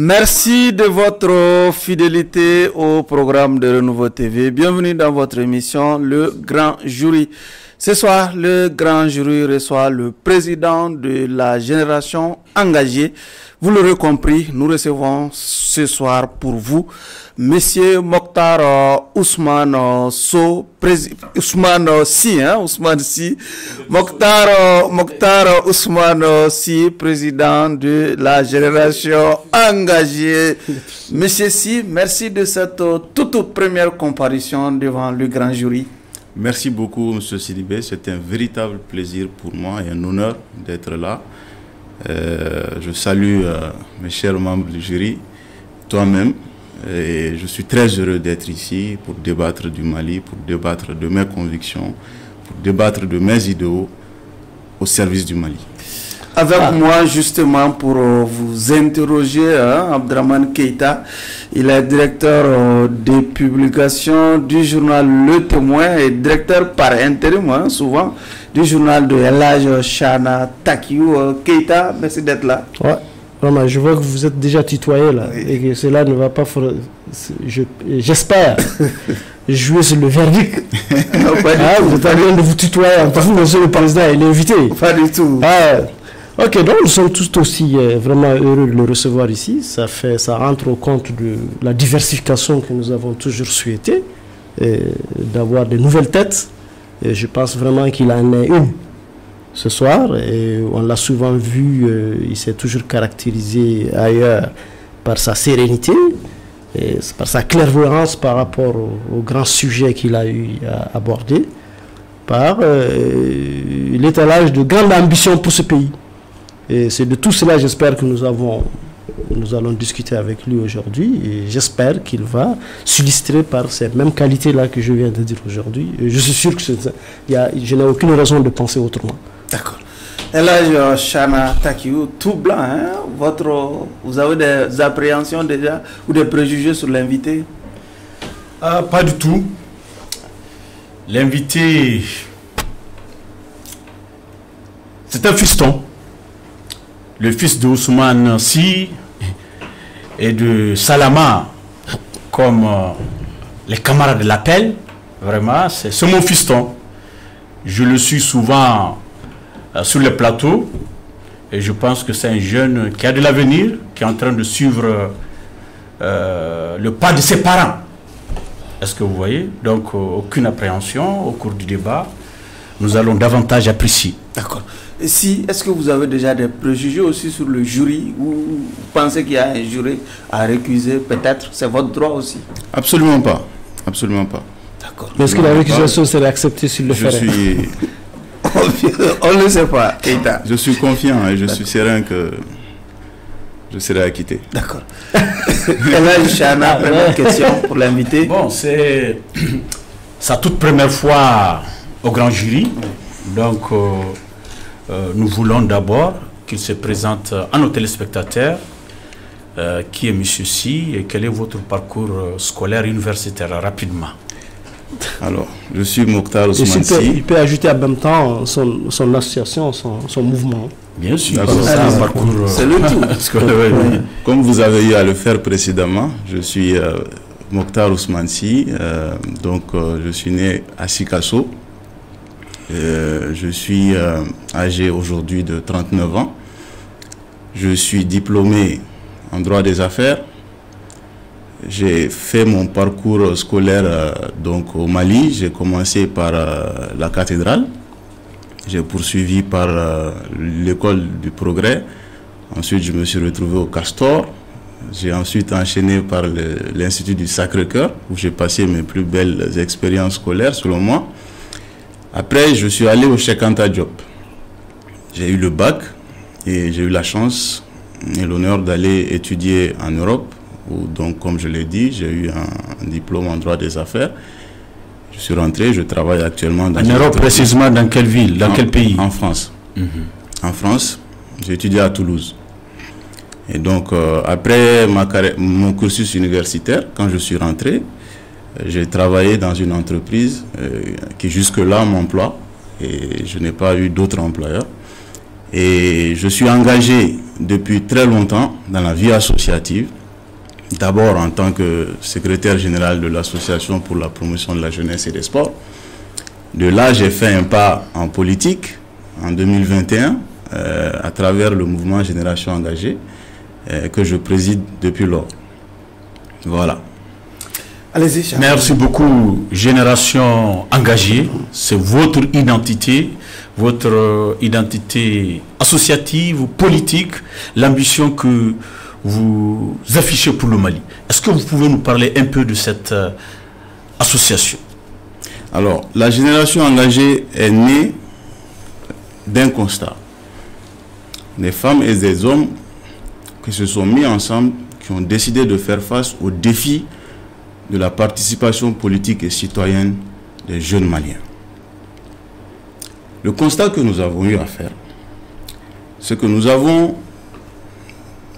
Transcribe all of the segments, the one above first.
Merci de votre fidélité au programme de Renouveau TV. Bienvenue dans votre émission Le Grand Jury. Ce soir, le Grand Jury reçoit le président de la génération engagée. Vous l'aurez compris, nous recevons ce soir pour vous Monsieur Mokhtar Ousmane Sy, Mokhtar Ousmane Sy, président de la génération engagée. Monsieur Sy, merci de cette toute première comparution devant le Grand Jury. Merci beaucoup, Monsieur Sidibé. C'est un véritable plaisir pour moi et un honneur d'être là. Je salue mes chers membres du jury, toi-même, et je suis très heureux d'être ici pour débattre du Mali, pour débattre de mes convictions, pour débattre de mes idéaux au service du Mali. Avec moi, justement, pour vous interroger, Abdraman Keïta, il est directeur des publications du journal Le Témoin et directeur par intérim, souvent, du journal de El Hadj Chana Takiou. Keïta, merci d'être là. Ouais, vraiment, je vois que vous êtes déjà tutoyé là, oui. Et que cela ne va pas... J'espère jouer sur le verdict. Vous êtes en train de vous tutoyer. Vous, monsieur le président, il est invité. Pas du tout. Ok, donc nous sommes tous aussi vraiment heureux de le recevoir ici. Ça rentre au compte de la diversification que nous avons toujours souhaité, d'avoir de nouvelles têtes. Et je pense vraiment qu'il en est une ce soir. Et on l'a souvent vu, il s'est toujours caractérisé ailleurs par sa sérénité, et par sa clairvoyance par rapport aux grands sujets qu'il a eu à aborder, par l'étalage de grande ambition pour ce pays. Et c'est de tout cela, j'espère, que nous allons discuter avec lui aujourd'hui. Et j'espère qu'il va s'illustrer par ces mêmes qualités-là que je viens de dire aujourd'hui. Je suis sûr que je n'ai aucune raison de penser autrement. D'accord. El Hadj Chana Takiou, tout blanc, vous avez des appréhensions déjà ou des préjugés sur l'invité? Pas du tout. L'invité, c'est un fiston. Le fils de Ousmane Sy et de Salama, comme les camarades l'appellent, vraiment, c'est mon fiston. Je le suis souvent sur les plateaux et je pense que c'est un jeune qui a de l'avenir, qui est en train de suivre le pas de ses parents. Est-ce que vous voyez? Donc, aucune appréhension au cours du débat. Nous allons davantage apprécier. D'accord. Est-ce que vous avez déjà des préjugés aussi sur le jury ou vous pensez qu'il y a un jury à récuser? Peut-être, c'est votre droit aussi. Absolument pas. Absolument pas. D'accord. Mais est-ce que la récusation serait acceptée sur le ferait? On ne le sait pas, Keïta. Je suis confiant et je suis serein que je serai acquitté. D'accord. El Hadj Chana, première question pour l'invité. Bon, c'est sa toute première fois au grand jury. Donc, nous voulons d'abord qu'il se présente à nos téléspectateurs. Qui est M. Sy et quel est votre parcours scolaire universitaire, rapidement? Alors, je suis Mokhtar Ousmane Sy. Il peut ajouter en même temps son association, son mouvement. Bien sûr, c'est le tout. Comme vous avez eu à le faire précédemment, je suis Mokhtar Ousmane Sy. Je suis né à Sikasso. Je suis âgé aujourd'hui de 39 ans. Je suis diplômé en droit des affaires. J'ai fait mon parcours scolaire au Mali. J'ai commencé par la cathédrale. J'ai poursuivi par l'école du Progrès. Ensuite, je me suis retrouvé au Castor. J'ai ensuite enchaîné par l'Institut du Sacré-Cœur, où j'ai passé mes plus belles expériences scolaires, selon moi. Après, je suis allé au Cheikh Anta Diop. J'ai eu le bac et j'ai eu la chance et l'honneur d'aller étudier en Europe, où, donc, comme je l'ai dit, j'ai eu un diplôme en droit des affaires. Je suis rentré, je travaille actuellement dans... En Europe, précisément dans quelle ville, dans quel pays? En France. En France, j'ai étudié à Toulouse. Et donc, après mon cursus universitaire, quand je suis rentré, j'ai travaillé dans une entreprise qui jusque-là m'emploie et je n'ai pas eu d'autres employeurs. Et je suis engagé depuis très longtemps dans la vie associative. D'abord en tant que secrétaire général de l'association pour la promotion de la jeunesse et des sports. De là, j'ai fait un pas en politique en 2021 à travers le mouvement Génération Engagée que je préside depuis lors. Voilà. Allez-y, Charles. Merci beaucoup, Génération Engagée. C'est votre identité associative ou politique, l'ambition que vous affichez pour le Mali. Est-ce que vous pouvez nous parler un peu de cette association? Alors, la Génération Engagée est née d'un constat. Des femmes et des hommes qui se sont mis ensemble, qui ont décidé de faire face aux défis de la participation politique et citoyenne des jeunes Maliens. Le constat que nous avons eu à faire, c'est que nous avons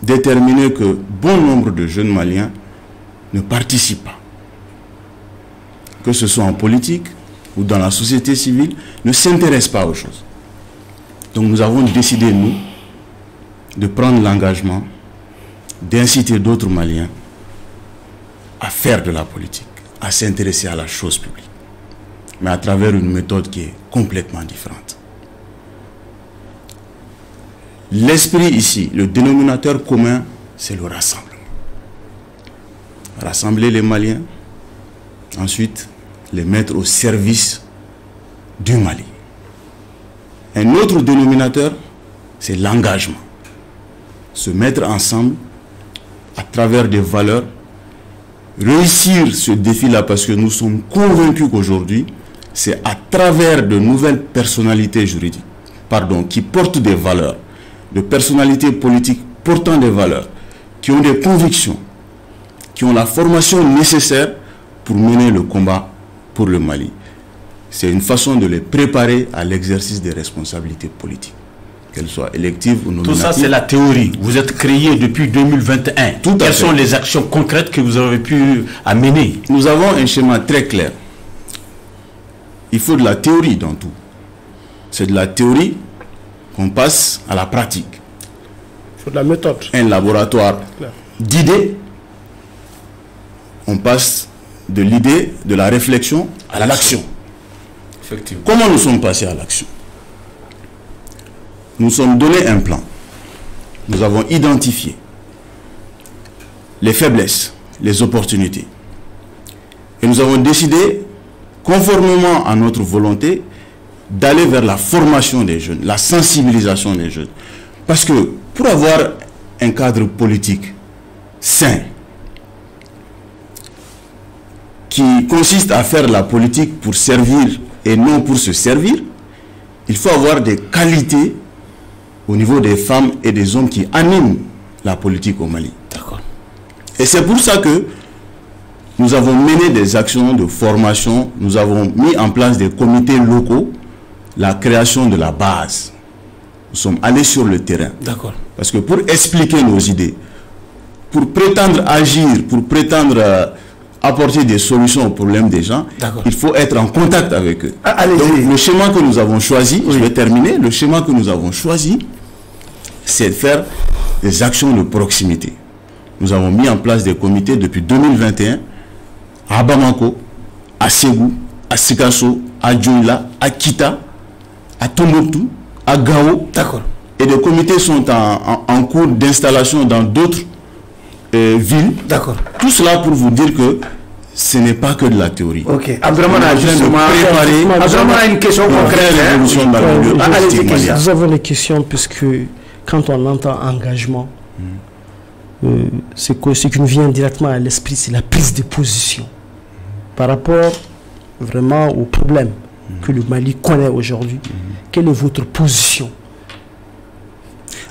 déterminé que bon nombre de jeunes Maliens ne participent pas. Que ce soit en politique ou dans la société civile, ne s'intéressent pas aux choses. Donc nous avons décidé, nous, de prendre l'engagement d'inciter d'autres Maliens à faire de la politique, à s'intéresser à la chose publique, mais à travers une méthode qui est complètement différente. L'esprit ici, le dénominateur commun, c'est le rassemblement. Rassembler les Maliens, ensuite les mettre au service du Mali. Un autre dénominateur, c'est l'engagement. Se mettre ensemble à travers des valeurs, réussir ce défi-là parce que nous sommes convaincus qu'aujourd'hui, c'est à travers de nouvelles personnalités juridiques, qui portent des valeurs, de personnalités politiques portant des valeurs, qui ont des convictions, qui ont la formation nécessaire pour mener le combat pour le Mali. C'est une façon de les préparer à l'exercice des responsabilités politiques, qu'elles soient électives ou nominatives. Tout ça, c'est la théorie. Vous êtes créé depuis 2021. Quelles sont les actions concrètes que vous avez pu amener? Nous avons un schéma très clair. Il faut de la théorie dans tout. C'est de la théorie qu'on passe à la pratique. Il faut de la méthode. Un laboratoire d'idées, on passe de l'idée, de la réflexion à l'action. Effectivement. Comment nous sommes passés à l'action? Nous sommes donné un plan. Nous avons identifié les faiblesses, les opportunités. Et nous avons décidé, conformément à notre volonté, d'aller vers la formation des jeunes, la sensibilisation des jeunes. Parce que pour avoir un cadre politique sain, qui consiste à faire la politique pour servir et non pour se servir, il faut avoir des qualités au niveau des femmes et des hommes qui animent la politique au Mali. D'accord. Et c'est pour ça que nous avons mené des actions de formation, nous avons mis en place des comités locaux, la création de la base. Nous sommes allés sur le terrain. D'accord. Parce que pour expliquer nos idées, pour prétendre agir, pour prétendre apporter des solutions aux problèmes des gens, il faut être en contact avec eux. Donc le schéma que nous avons choisi, je vais terminer, le schéma que nous avons choisi, c'est de faire des actions de proximité. Nous avons mis en place des comités depuis 2021 à Bamako, à Ségou, à Sikasso, à Djoula, à Kita, à Tombouctou, à Gao. D'accord. Et des comités sont en cours d'installation dans d'autres villes. D'accord. Tout cela pour vous dire que ce n'est pas que de la théorie. Ok. Abdraman a justement une question concrète. Nous avons des questions puisque quand on entend engagement, ce qui nous vient directement à l'esprit, c'est la prise de position par rapport vraiment aux problèmes que le Mali connaît aujourd'hui. Quelle est votre position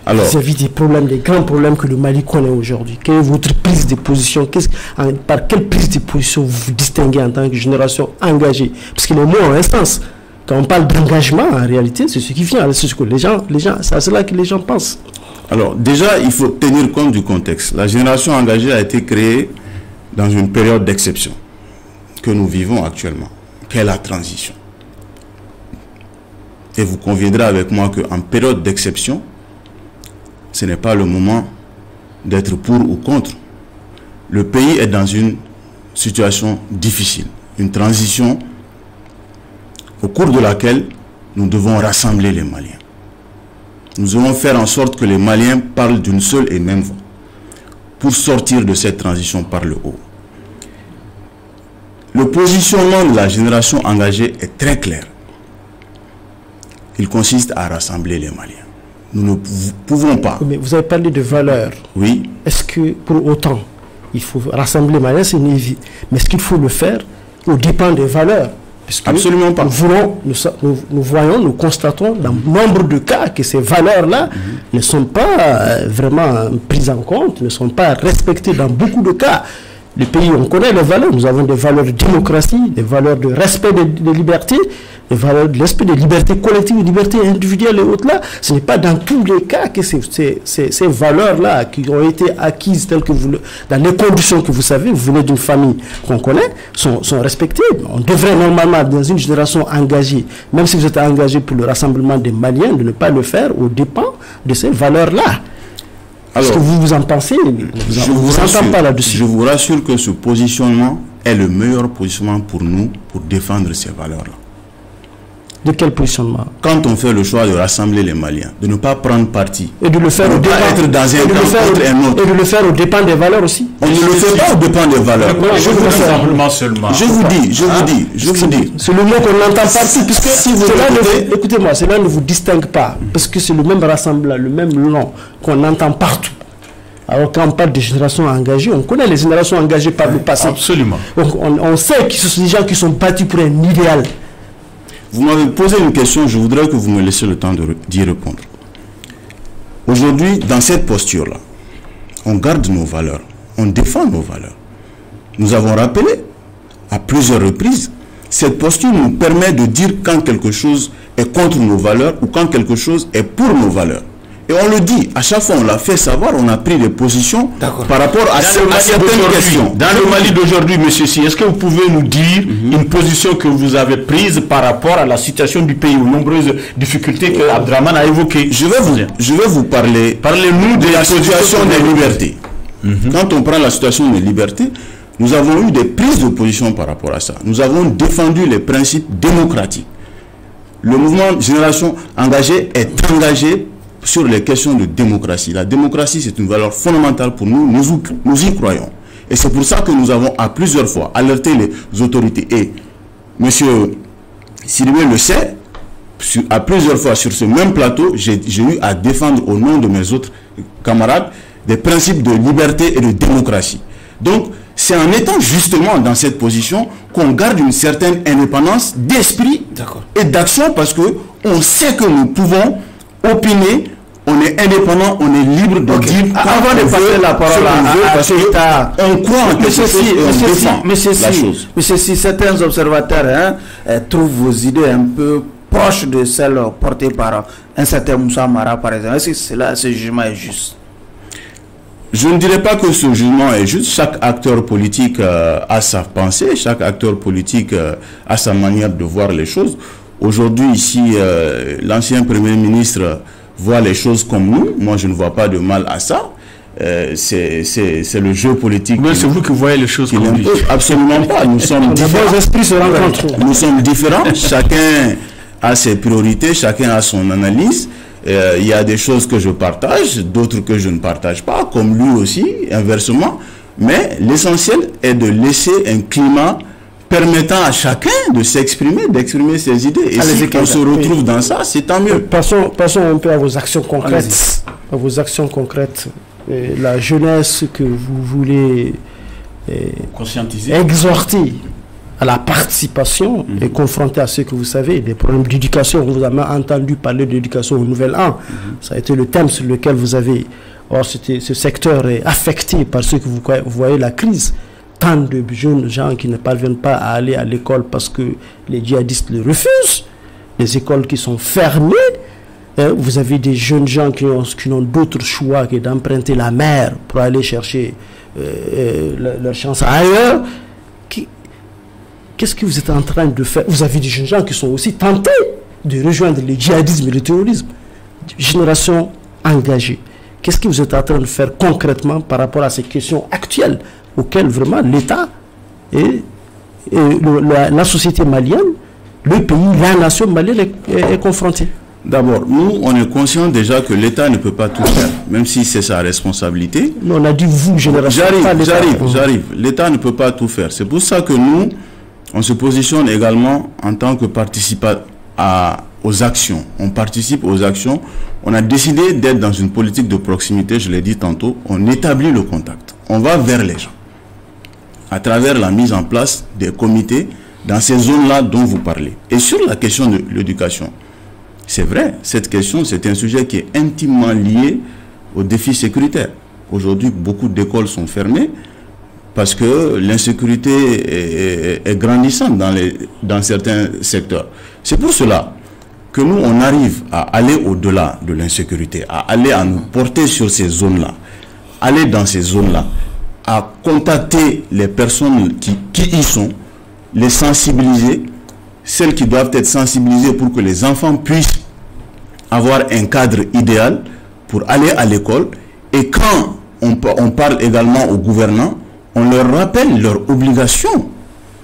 vis-à-vis des problèmes, des grands problèmes que le Mali connaît aujourd'hui? Quelle est votre prise de position? Par quelle prise de position vous vous distinguez en tant que génération engagée? Parce que les mots en instance, quand on parle d'engagement, en réalité, c'est ce qui vient, c'est ce que c'est à cela que les gens pensent. Alors, déjà, il faut tenir compte du contexte. La génération engagée a été créée dans une période d'exception que nous vivons actuellement, qu'est la transition. Et vous conviendrez avec moi qu'en période d'exception, ce n'est pas le moment d'être pour ou contre. Le pays est dans une situation difficile, une transition au cours de laquelle nous devons rassembler les Maliens. Nous devons faire en sorte que les Maliens parlent d'une seule et même voix pour sortir de cette transition par le haut. Le positionnement de la génération engagée est très clair. Il consiste à rassembler les Maliens. Nous ne pouvons pas. Mais vous avez parlé de valeurs. Oui. Est-ce que pour autant, il faut rassembler les Maliens, c'est une évidence. Mais est-ce qu'il faut le faire au dépend des valeurs? Absolument pas. Nous voyons, nous constatons dans nombre de cas que ces valeurs-là ne sont pas vraiment prises en compte, ne sont pas respectées dans beaucoup de cas. Le pays, on connaît les valeurs, nous avons des valeurs de démocratie, des valeurs de respect des libertés, des valeurs de respect des libertés collectives, des libertés individuelles et autres là. Ce n'est pas dans tous les cas que ces valeurs-là qui ont été acquises telles que dans les conditions que vous savez, vous venez d'une famille qu'on connaît, sont respectées. On devrait normalement, dans une génération engagée, même si vous êtes engagé pour le rassemblement des Maliens, de ne pas le faire aux dépens de ces valeurs-là. Est-ce que vous en pensez? Je vous rassure que ce positionnement est le meilleur positionnement pour nous, pour défendre ces valeurs-là. De quel positionnement? Quand on fait le choix de rassembler les Maliens, de ne pas prendre parti, et de le faire au dépend, être dans un camp contre un autre. Et de le faire au dépend des valeurs aussi. On ne le fait pas au dépend des valeurs. Je vous dis. C'est le mot qu'on entend partout, puisque si vous écoutez-moi, cela ne vous distingue pas, parce que c'est le même rassemblement, le même nom qu'on entend partout. Alors quand on parle de générations engagées, on connaît les générations engagées par le passé. Absolument. Donc on sait que ce sont des gens qui sont battus pour un idéal. Vous m'avez posé une question, je voudrais que vous me laissiez le temps d'y répondre. Aujourd'hui, dans cette posture-là, on garde nos valeurs, on défend nos valeurs. Nous avons rappelé à plusieurs reprises, cette posture nous permet de dire quand quelque chose est contre nos valeurs ou quand quelque chose est pour nos valeurs. Et on le dit, à chaque fois on l'a fait savoir, on a pris des positions par rapport à certaines questions. Dans le Mali d'aujourd'hui, monsieur Si, est-ce que vous pouvez nous dire une position que vous avez prise par rapport à la situation du pays, aux nombreuses difficultés que Abdraman a évoquées? Je vais vous parler. Parlez-nous de la situation des libertés. Quand on prend la situation des libertés, nous avons eu des prises de position par rapport à ça. Nous avons défendu les principes démocratiques. Le mouvement Génération Engagée est engagé sur les questions de démocratie. La démocratie, c'est une valeur fondamentale pour nous. Nous y croyons. Et c'est pour ça que nous avons à plusieurs fois alerté les autorités. Et M. Sidibé le sait, à plusieurs fois sur ce même plateau, j'ai eu à défendre au nom de mes autres camarades des principes de liberté et de démocratie. Donc, c'est en étant justement dans cette position qu'on garde une certaine indépendance d'esprit et d'action, parce qu'on sait que nous pouvons opiner. On est indépendant, on est libre de dire. Avant de passer la parole on croit en quelque chose et on défend la chose. Monsieur Si, certains observateurs trouvent vos idées un peu proches de celles portées par un certain Moussa Mara, par exemple. Est-ce que ce jugement est juste? Je ne dirais pas que ce jugement est juste. Chaque acteur politique a sa pensée, chaque acteur politique a sa manière de voir les choses. Aujourd'hui, ici, l'ancien Premier ministre voit les choses comme nous. Moi, je ne vois pas de mal à ça. C'est le jeu politique. Mais c'est vous qui voyez les choses comme lui. Absolument pas. Nous sommes différents. Nous sommes différents. Chacun a ses priorités, chacun a son analyse. Il y a des choses que je partage, d'autres que je ne partage pas, comme lui aussi, inversement. Mais l'essentiel est de laisser un climat permettant à chacun de s'exprimer, d'exprimer ses idées. Et si on se retrouve dans ça, c'est tant mieux. Passons un peu à vos actions concrètes. À vos actions concrètes. La jeunesse que vous voulez conscientiser, exhorter à la participation et confronter à ce que vous savez, des problèmes d'éducation. Vous avez entendu parler d'éducation au Nouvel An. Ça a été le thème sur lequel vous avez... Or, ce secteur est affecté par ce que vous voyez, la crise. Tant de jeunes gens qui ne parviennent pas à aller à l'école parce que les djihadistes le refusent, les écoles qui sont fermées, vous avez des jeunes gens qui n'ont d'autre choix que d'emprunter la mer pour aller chercher leur chance ailleurs. Qu'est-ce que vous êtes en train de faire? Vous avez des jeunes gens qui sont aussi tentés de rejoindre le djihadisme et le terrorisme. Génération engagée. Qu'est-ce que vous êtes en train de faire concrètement par rapport à ces questions actuelles auxquelles vraiment l'État et la société malienne, le pays, la nation malienne est confrontée? D'abord, nous, on est conscient déjà que l'État ne peut pas tout faire, même si c'est sa responsabilité. Non, on a dit vous, génération. J'arrive. L'État ne peut pas tout faire. C'est pour ça que nous, on se positionne également en tant que participant aux actions. On participe aux actions. On a décidé d'être dans une politique de proximité, je l'ai dit tantôt. On établit le contact. On va vers les gens à travers la mise en place des comités dans ces zones-là dont vous parlez. Et sur la question de l'éducation, c'est vrai, cette question, c'est un sujet qui est intimement lié aux défis sécuritaires. Aujourd'hui, beaucoup d'écoles sont fermées parce que l'insécurité est grandissante dans certains secteurs. C'est pour cela que nous, on arrive à aller au-delà de l'insécurité, à nous porter sur ces zones-là, aller dans ces zones-là, à contacter les personnes qui y sont, les sensibiliser, celles qui doivent être sensibilisées pour que les enfants puissent avoir un cadre idéal pour aller à l'école. Et quand on parle également aux gouvernants, on leur rappelle leur obligation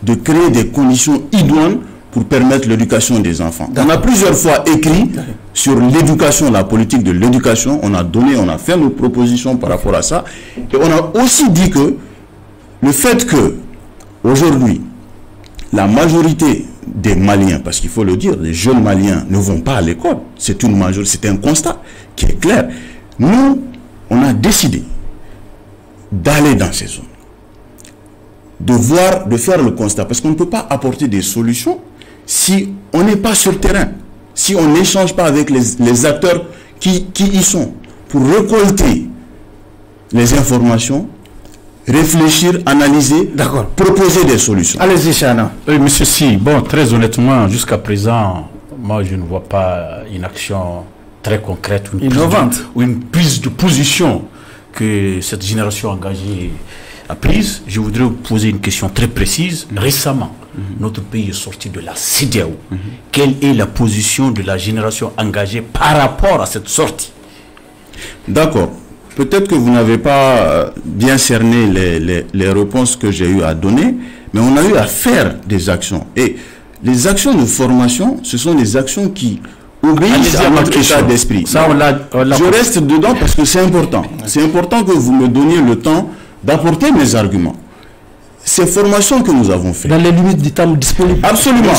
de créer des conditions idoines pour permettre l'éducation des enfants. On a plusieurs fois écrit sur l'éducation, la politique de l'éducation. On a fait nos propositions par rapport à ça. Et on a aussi dit que le fait que aujourd'hui, la majorité des Maliens, parce qu'il faut le dire, les jeunes Maliens ne vont pas à l'école. C'est un constat qui est clair. Nous, on a décidé d'aller dans ces zones, de faire le constat, parce qu'on ne peut pas apporter des solutions si on n'est pas sur le terrain, si on n'échange pas avec les acteurs qui y sont, pour récolter les informations, réfléchir, analyser, proposer des solutions. Allez-y, Chana. Monsieur Si, bon, très honnêtement, jusqu'à présent, moi je ne vois pas une action très concrète, innovante, ou une prise de position que cette génération engagée a prise. Je voudrais vous poser une question très précise. Récemment, notre pays est sorti de la CEDEAO. Quelle est la position de la génération engagée par rapport à cette sortie? D'accord. Peut-être que vous n'avez pas bien cerné les réponses que j'ai eu à donner, mais on a eu à faire des actions. Et les actions de formation, ce sont des actions qui obéissent à notre état d'esprit. Je reste dedans parce que c'est important. C'est important que vous me donniez le temps d'apporter mes arguments. Ces formations que nous avons faites. Dans les limites du temps disponible. Absolument.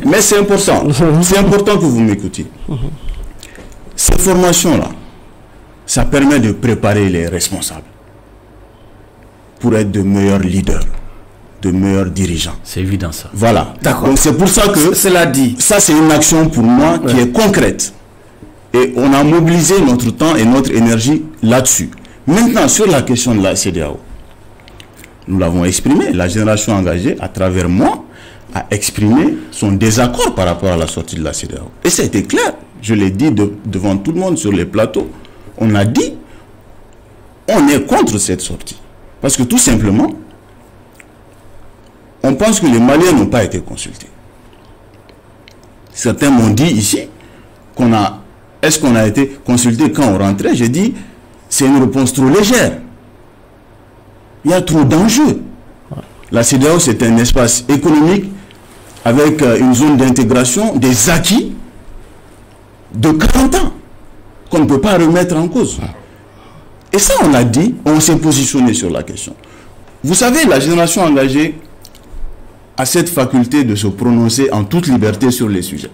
Mais c'est important. C'est important que vous m'écoutiez. Ces formations-là, ça permet de préparer les responsables pour être de meilleurs leaders, de meilleurs dirigeants. C'est évident ça. Voilà. D'accord. Donc c'est pour ça que cela dit, ça c'est une action pour moi qui est concrète. Et on a mobilisé notre temps et notre énergie là-dessus. Maintenant, sur la question de la CEDEAO, nous l'avons exprimé, la génération engagée, à travers moi, a exprimé son désaccord par rapport à la sortie de la CEDEAO. Et ça a été clair. Je l'ai dit devant tout le monde sur les plateaux. On a dit, on est contre cette sortie. Parce que tout simplement, on pense que les Maliens n'ont pas été consultés. Certains m'ont dit ici, est-ce qu'on a été consulté quand on rentrait? J'ai dit, c'est une réponse trop légère. Il y a trop d'enjeux. La CEDEAO, c'est un espace économique avec une zone d'intégration, des acquis de 40 ans qu'on ne peut pas remettre en cause. Et ça, on l'a dit, on s'est positionné sur la question. Vous savez, la génération engagée a cette faculté de se prononcer en toute liberté sur les sujets.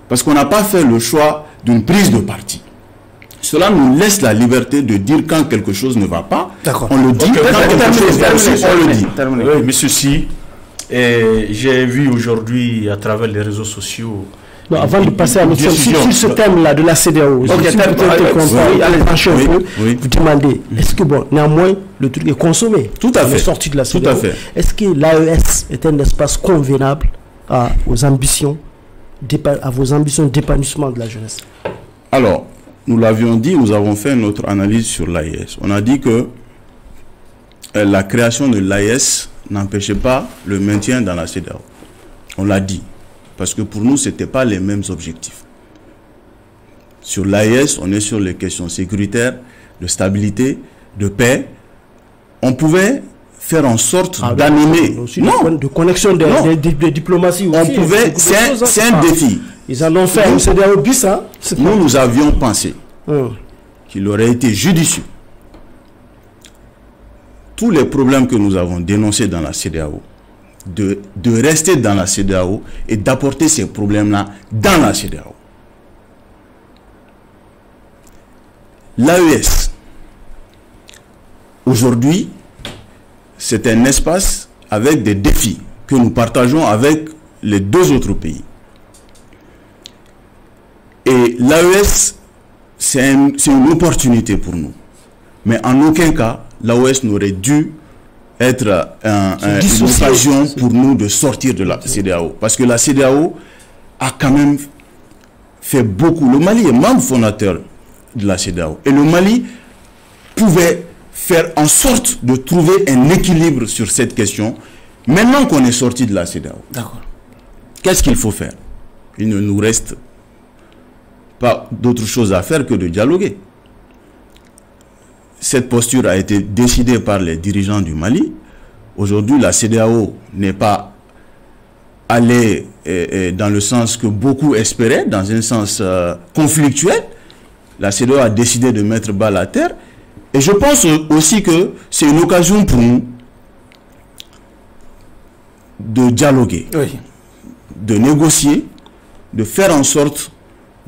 Parce qu'on n'a pas fait le choix d'une prise de parti. Cela nous laisse la liberté de dire quand quelque chose ne va pas. On le dit. Quand quelque chose va aussi, on le dit. Oui, monsieur Si, j'ai vu aujourd'hui à travers les réseaux sociaux. Non, avant de passer à notre sur ce thème-là de la CEDEAO, vous demandez, est-ce que néanmoins le truc est consommé? Tout à fait. Sorti de la CEDEAO. Tout à fait. Est-ce que l'AES est un espace convenable à vos ambitions d'épanouissement de la jeunesse? Alors, nous l'avions dit, nous avons fait notre analyse sur l'AES. On a dit que la création de l'AES n'empêchait pas le maintien dans la CEDEAO. On l'a dit. Parce que pour nous, ce n'était pas les mêmes objectifs. Sur l'AES, on est sur les questions sécuritaires, de stabilité, de paix. On pouvait faire en sorte d'animer. De connexion de diplomatie aussi. On pouvait, c'est un défi. Ils en ont fait un CEDEAO bis. Hein? Nous avions pensé qu'il aurait été judicieux. Tous les problèmes que nous avons dénoncés dans la CEDEAO, de rester dans la CEDEAO et d'apporter ces problèmes-là dans la CEDEAO. L'AES, aujourd'hui, c'est un espace avec des défis que nous partageons avec les deux autres pays. Et l'AES, c'est une opportunité pour nous. Mais en aucun cas, l'AES n'aurait dû être une occasion pour nous de sortir de la CEDEAO. Parce que la CEDEAO a quand même fait beaucoup. Le Mali est membre fondateur de la CEDEAO. Et le Mali pouvait faire en sorte de trouver un équilibre sur cette question. Maintenant qu'on est sorti de la CEDEAO, qu'est-ce qu'il faut faire? Il ne nous reste pas d'autre chose à faire que de dialoguer. Cette posture a été décidée par les dirigeants du Mali. Aujourd'hui, la CEDEAO n'est pas allée dans le sens que beaucoup espéraient, dans un sens conflictuel. La CEDEAO a décidé de mettre balle à terre. Et je pense aussi que c'est une occasion pour nous de dialoguer, de négocier, de faire en sorte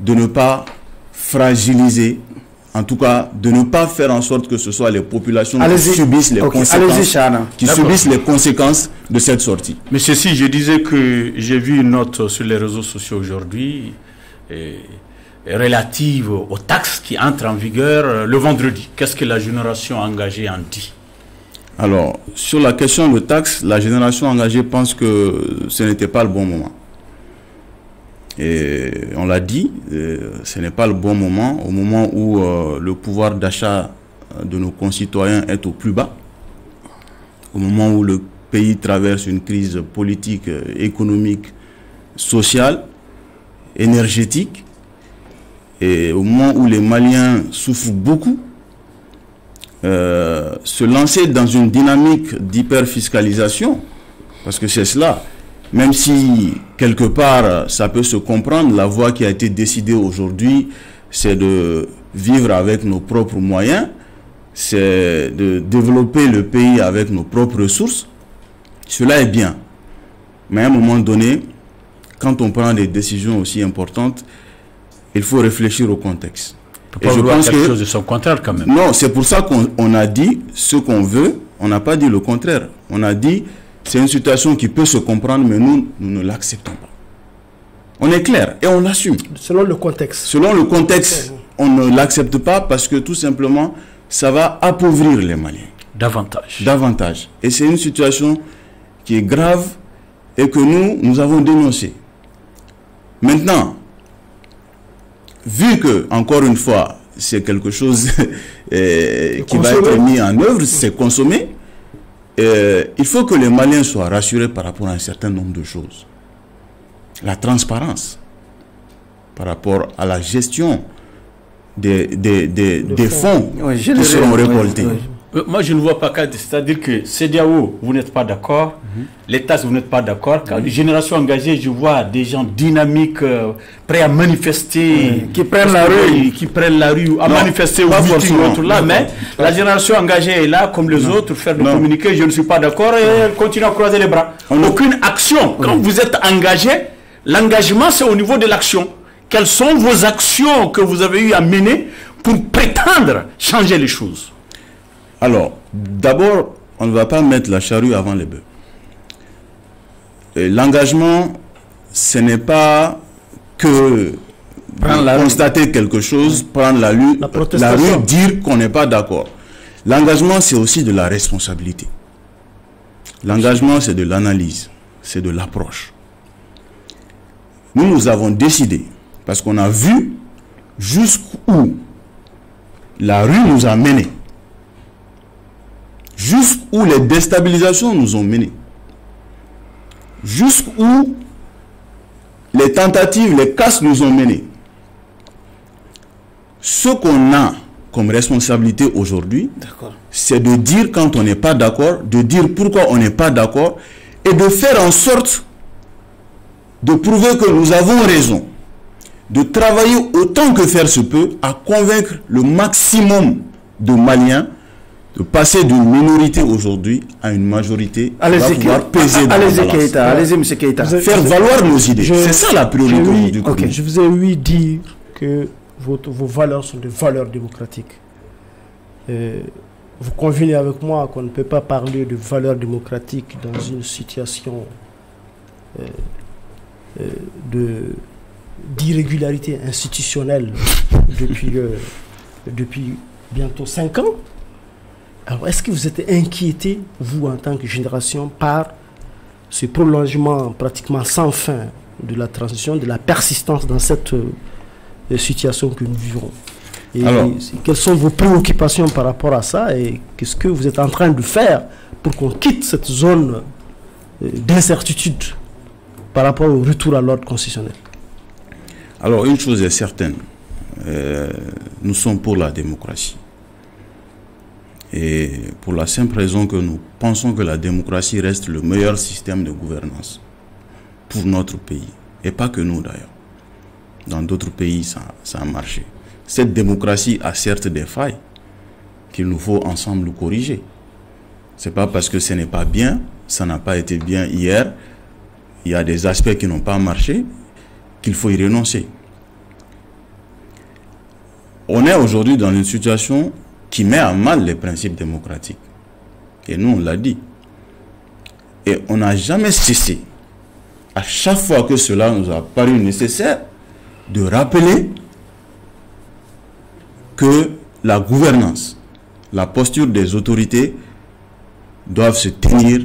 de ne pas fragiliser, en tout cas de ne pas faire en sorte que ce soit les populations qui subissent les conséquences de cette sortie. Mais ceci, je disais que j'ai vu une note sur les réseaux sociaux aujourd'hui relative aux taxes qui entrent en vigueur le vendredi. Qu'est-ce que la génération engagée en dit? Alors, sur la question de taxes, la génération engagée pense que ce n'était pas le bon moment. Et on l'a dit, ce n'est pas le bon moment, au moment où le pouvoir d'achat de nos concitoyens est au plus bas, au moment où le pays traverse une crise politique, économique, sociale, énergétique, et au moment où les Maliens souffrent beaucoup. Se lancer dans une dynamique d'hyperfiscalisation, parce que c'est cela, même si quelque part ça peut se comprendre, la voie qui a été décidée aujourd'hui, c'est de vivre avec nos propres moyens, c'est de développer le pays avec nos propres ressources. Cela est bien, mais à un moment donné, quand on prend des décisions aussi importantes, il faut réfléchir au contexte. Et je pense quelque chose de son contraire quand même. Non, c'est pour ça qu'on a dit ce qu'on veut. On n'a pas dit le contraire. On a dit c'est une situation qui peut se comprendre, mais nous ne l'acceptons pas. On est clair et on l'assume. Selon le contexte. Selon le contexte, on ne l'accepte pas parce que tout simplement, ça va appauvrir les Maliens. Davantage. Davantage. Et c'est une situation qui est grave et que nous avons dénoncée. Maintenant, vu que, encore une fois, c'est quelque chose qui va être mis en œuvre, c'est consommé, il faut que les Maliens soient rassurés par rapport à un certain nombre de choses. La transparence par rapport à la gestion des fonds qui seront récoltés. Moi, je ne vois pas qu'à, c'est-à-dire que CEDEAO, vous n'êtes pas d'accord, l'État, vous n'êtes pas d'accord. Quand les générations engagées, je vois des gens dynamiques, prêts à manifester, qui prennent la rue, à manifester au meeting, là. Mais la génération engagée est là, comme les autres, faire des communiqués, je ne suis pas d'accord, et elle continue à croiser les bras. Aucune action. Quand vous êtes engagé, l'engagement, c'est au niveau de l'action. Quelles sont vos actions que vous avez eu à mener pour prétendre changer les choses? Alors, d'abord, on ne va pas mettre la charrue avant les bœufs. L'engagement, ce n'est pas que constater quelque chose, prendre la rue, dire qu'on n'est pas d'accord. L'engagement, c'est aussi de la responsabilité. L'engagement, c'est de l'analyse, c'est de l'approche. Nous avons décidé, parce qu'on a vu jusqu'où la rue nous a menés, jusqu'où les déstabilisations nous ont menés, jusqu'où les tentatives, les casses nous ont menés. Ce qu'on a comme responsabilité aujourd'hui, c'est de dire quand on n'est pas d'accord, de dire pourquoi on n'est pas d'accord, et de faire en sorte de prouver que nous avons raison, de travailler autant que faire se peut à convaincre le maximum de Maliens de passer d'une minorité aujourd'hui à une majorité qui va pouvoir peser dans la balance. Allez-y, M. Keïta. Faire valoir nos idées. C'est ça la priorité aujourd'hui. Je vous ai ouï dire que vos valeurs sont des valeurs démocratiques. Vous convenez avec moi qu'on ne peut pas parler de valeurs démocratiques dans une situation d'irrégularité institutionnelle depuis bientôt 5 ans. Alors, est-ce que vous êtes inquiété, vous, en tant que génération, par ce prolongement pratiquement sans fin de la transition, de la persistance dans cette situation que nous vivons? Et alors, quelles sont vos préoccupations par rapport à ça, et qu'est-ce que vous êtes en train de faire pour qu'on quitte cette zone d'incertitude par rapport au retour à l'ordre constitutionnel? Alors, une chose est certaine, nous sommes pour la démocratie. Et pour la simple raison que nous pensons que la démocratie reste le meilleur système de gouvernance pour notre pays. Et pas que nous d'ailleurs. Dans d'autres pays, ça a marché. Cette démocratie a certes des failles qu'il nous faut ensemble corriger. Ce n'est pas parce que ce n'est pas bien, ça n'a pas été bien hier, il y a des aspects qui n'ont pas marché, qu'il faut y renoncer. On est aujourd'hui dans une situation qui met à mal les principes démocratiques. Et nous, on l'a dit. Et on n'a jamais cessé, à chaque fois que cela nous a paru nécessaire, de rappeler que la gouvernance, la posture des autorités doivent se tenir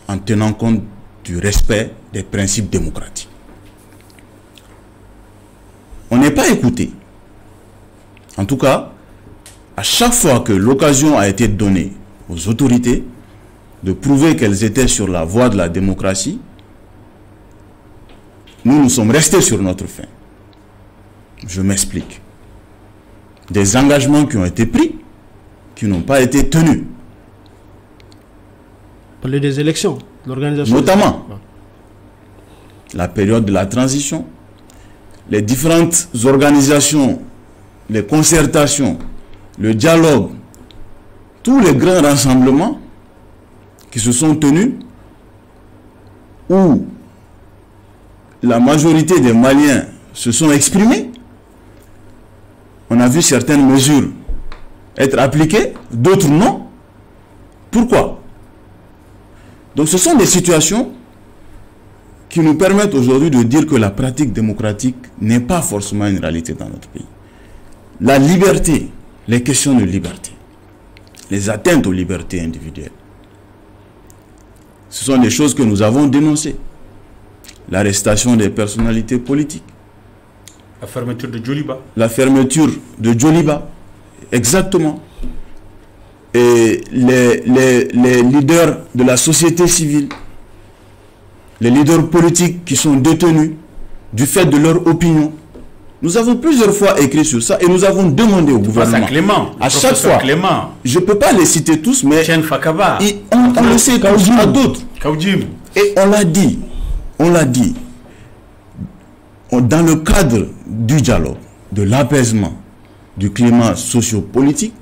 en tenant compte du respect des principes démocratiques. On n'est pas écouté. En tout cas, à chaque fois que l'occasion a été donnée aux autorités de prouver qu'elles étaient sur la voie de la démocratie, nous sommes restés sur notre faim. Je m'explique. Des engagements qui ont été pris, qui n'ont pas été tenus. Parler des élections, l'organisation. Notamment, la période de la transition, les différentes organisations, les concertations, le dialogue, tous les grands rassemblements qui se sont tenus, où la majorité des Maliens se sont exprimés. On a vu certaines mesures être appliquées, d'autres non. Pourquoi? Donc ce sont des situations qui nous permettent aujourd'hui de dire que la pratique démocratique n'est pas forcément une réalité dans notre pays. La liberté, les questions de liberté, les atteintes aux libertés individuelles, ce sont des choses que nous avons dénoncées. L'arrestation des personnalités politiques. La fermeture de Djoliba. La fermeture de Djoliba, exactement. Et les leaders de la société civile, les leaders politiques qui sont détenus du fait de leur opinion. Nous avons plusieurs fois écrit sur ça et nous avons demandé au gouvernement. Clément, à chaque fois. Clément. Je ne peux pas les citer tous, mais on le sait à d'autres. Et on l'a dit. On l'a dit. Dans le cadre du dialogue, de l'apaisement, du climat socio-politique,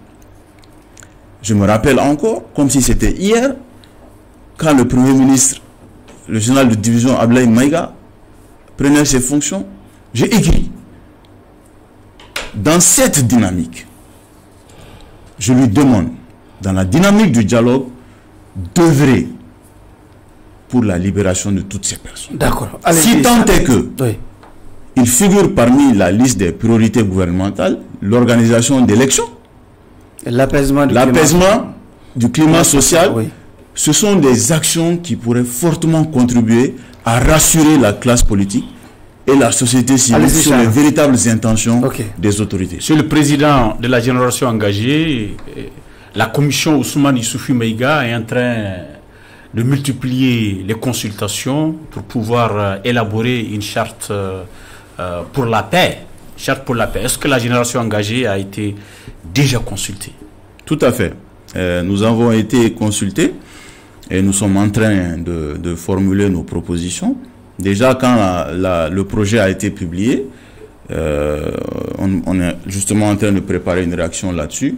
je me rappelle encore, comme si c'était hier, quand le Premier ministre, le général de division Ablaye Maïga, prenait ses fonctions, j'ai écrit. Dans cette dynamique, je lui demande, dans la dynamique du dialogue, d'œuvrer pour la libération de toutes ces personnes. D'accord. Si tant est que il figure parmi la liste des priorités gouvernementales l'organisation d'élections, l'apaisement du climat social, ce sont des actions qui pourraient fortement contribuer à rassurer la classe politique et la société civile sur les véritables intentions des autorités. Monsieur le président de la génération engagée, la commission Ousmane Issoufi Maïga est en train de multiplier les consultations pour pouvoir élaborer une charte pour la paix charte pour la paix. Est-ce que la génération engagée a été déjà consultée? Tout à fait. Nous avons été consultés et nous sommes en train de formuler nos propositions. Déjà, quand le projet a été publié, on est justement en train de préparer une réaction là-dessus.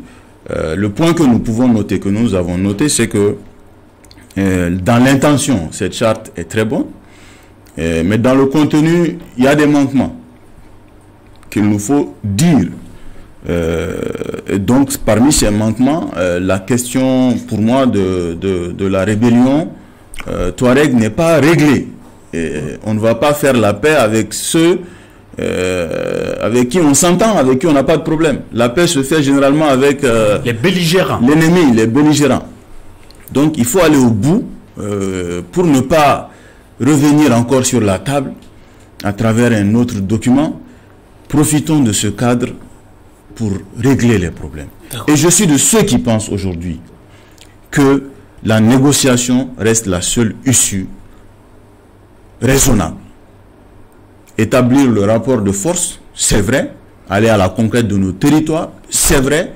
Le point que nous pouvons noter, que nous avons noté, c'est que dans l'intention, cette charte est très bonne, mais dans le contenu, il y a des manquements qu'il nous faut dire. Et donc, parmi ces manquements, la question pour moi de la rébellion Touareg n'est pas réglée. Et on ne va pas faire la paix avec ceux avec qui on s'entend, avec qui on n'a pas de problème. La paix se fait généralement avec les belligérants. L'ennemi, les belligérants. Donc il faut aller au bout pour ne pas revenir encore sur la table à travers un autre document. Profitons de ce cadre pour régler les problèmes. Et je suis de ceux qui pensent aujourd'hui que la négociation reste la seule issue raisonnable. Établir le rapport de force, c'est vrai. Aller à la conquête de nos territoires, c'est vrai.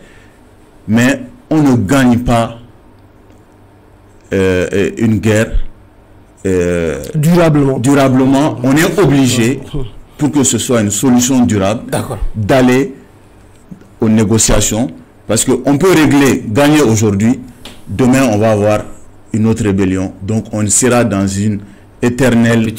Mais on ne gagne pas une guerre durablement. On est obligé, pour que ce soit une solution durable, d'aller aux négociations. Parce qu'on peut gagner aujourd'hui. Demain, on va avoir une autre rébellion. Donc, on sera dans une éternelle...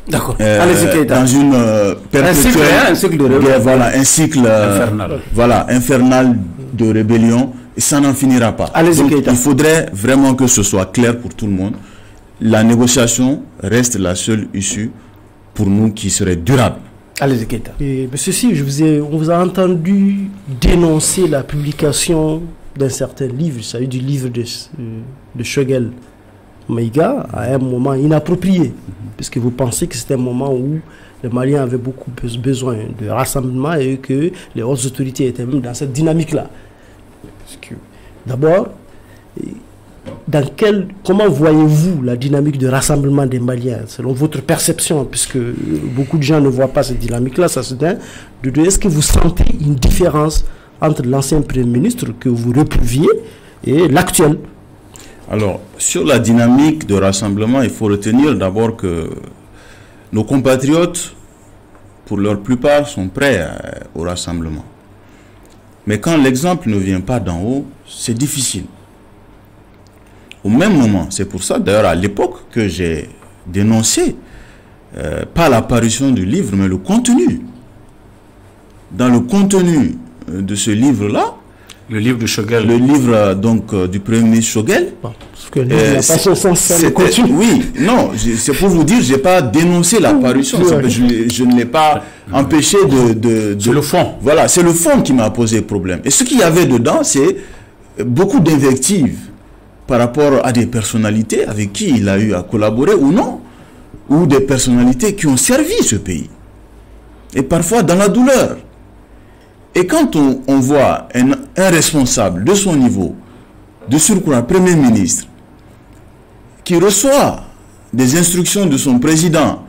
D'accord. Dans une perpétuelle cycle de rébellion. Voilà, un cycle infernal. Voilà, infernal de rébellion, et ça n'en finira pas. Donc, il faudrait vraiment que ce soit clair pour tout le monde. La négociation reste la seule issue pour nous qui serait durable. Allez-y, Keita. Monsieur Si, on vous a entendu dénoncer la publication d'un certain livre, il s'agit du livre de Choguel Maïga, à un moment inapproprié, puisque vous pensez que c'était un moment où les Maliens avaient beaucoup besoin de rassemblement et que les hautes autorités étaient même dans cette dynamique-là. D'abord, comment voyez-vous la dynamique de rassemblement des Maliens, selon votre perception, puisque beaucoup de gens ne voient pas cette dynamique-là, ça se dit. Est-ce que vous sentez une différence entre l'ancien Premier ministre que vous réprouviez et l'actuel? Alors, sur la dynamique de rassemblement, il faut retenir d'abord que nos compatriotes, pour leur plupart, sont prêts au rassemblement. Mais quand l'exemple ne vient pas d'en haut, c'est difficile. Au même moment, c'est pour ça d'ailleurs à l'époque que j'ai dénoncé, pas l'apparition du livre, mais le contenu. Dans le contenu de ce livre-là, le livre de Choguel. Le livre donc du Premier ministre Choguel. Oui, non, c'est pour vous dire, je n'ai pas dénoncé l'apparition. Je ne l'ai pas empêché de c'est le fond. Voilà, c'est le fond qui m'a posé problème. Et ce qu'il y avait dedans, c'est beaucoup d'invectives par rapport à des personnalités avec qui il a eu à collaborer ou non, ou des personnalités qui ont servi ce pays. Et parfois dans la douleur. Et quand on voit un responsable de son niveau, de surcroît Premier ministre, qui reçoit des instructions de son président,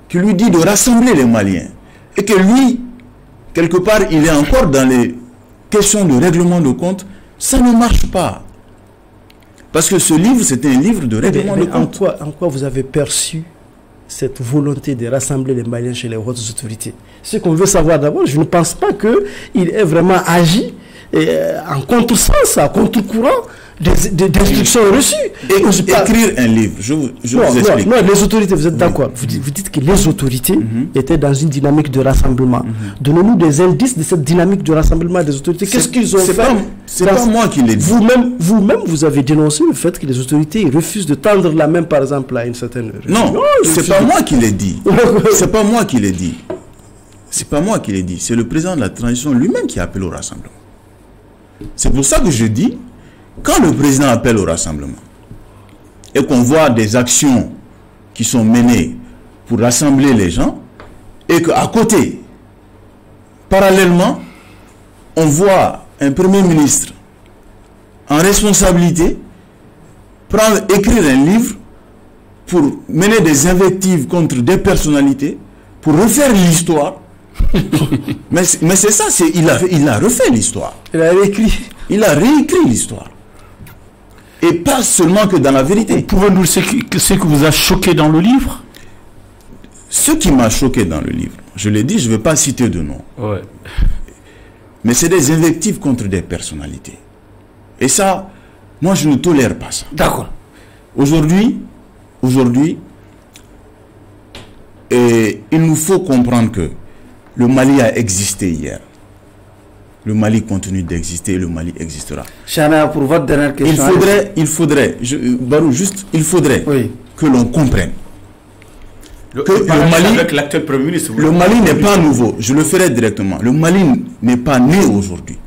qui lui dit de rassembler les Maliens, et que lui, quelque part, il est encore dans les questions de règlement de compte, ça ne marche pas. Parce que ce livre, c'était un livre de règlement de compte. En quoi vous avez perçu cette volonté de rassembler les Maliens chez les hautes autorités? Ce qu'on veut savoir d'abord, je ne pense pas qu'il ait vraiment agi en contresens, à contre-courant d'instructions reçues. Écrire un livre, je vous explique. Non, les autorités, vous êtes d'accord. Vous dites que les autorités étaient dans une dynamique de rassemblement. Donnez-nous des indices de cette dynamique de rassemblement des autorités. Qu'est-ce qu'ils ont fait? C'est pas moi qui l'ai dit. Vous-même, vous avez dénoncé le fait que les autorités refusent de tendre la main, par exemple, à une certaine... Non, c'est pas moi qui l'ai dit. C'est pas moi qui l'ai dit. C'est pas moi qui l'ai dit. C'est le président de la transition lui-même qui appelle au rassemblement. C'est pour ça que je dis, quand le président appelle au rassemblement et qu'on voit des actions qui sont menées pour rassembler les gens et qu'à côté, parallèlement, on voit un Premier ministre en responsabilité écrire un livre pour mener des invectives contre des personnalités, pour refaire l'histoire, mais c'est ça, il a refait l'histoire. Il a réécrit. Il a réécrit l'histoire. Et pas seulement que dans la vérité. Pouvez-nous dire ce que vous a choqué dans le livre? Ce qui m'a choqué dans le livre, je l'ai dit, je ne vais pas citer de nom. Ouais. Mais c'est des invectives contre des personnalités. Et ça, moi je ne tolère pas ça. D'accord. Aujourd'hui, il nous faut comprendre que le Mali a existé hier. Le Mali continue d'exister, le Mali existera. Chana, pour votre dernière question. Il faudrait, Barou, juste, il faudrait que l'on comprenne. Le Mali, avec l'actuel Premier ministre, le Mali n'est pas nouveau, je le ferai directement. Le Mali n'est pas né aujourd'hui.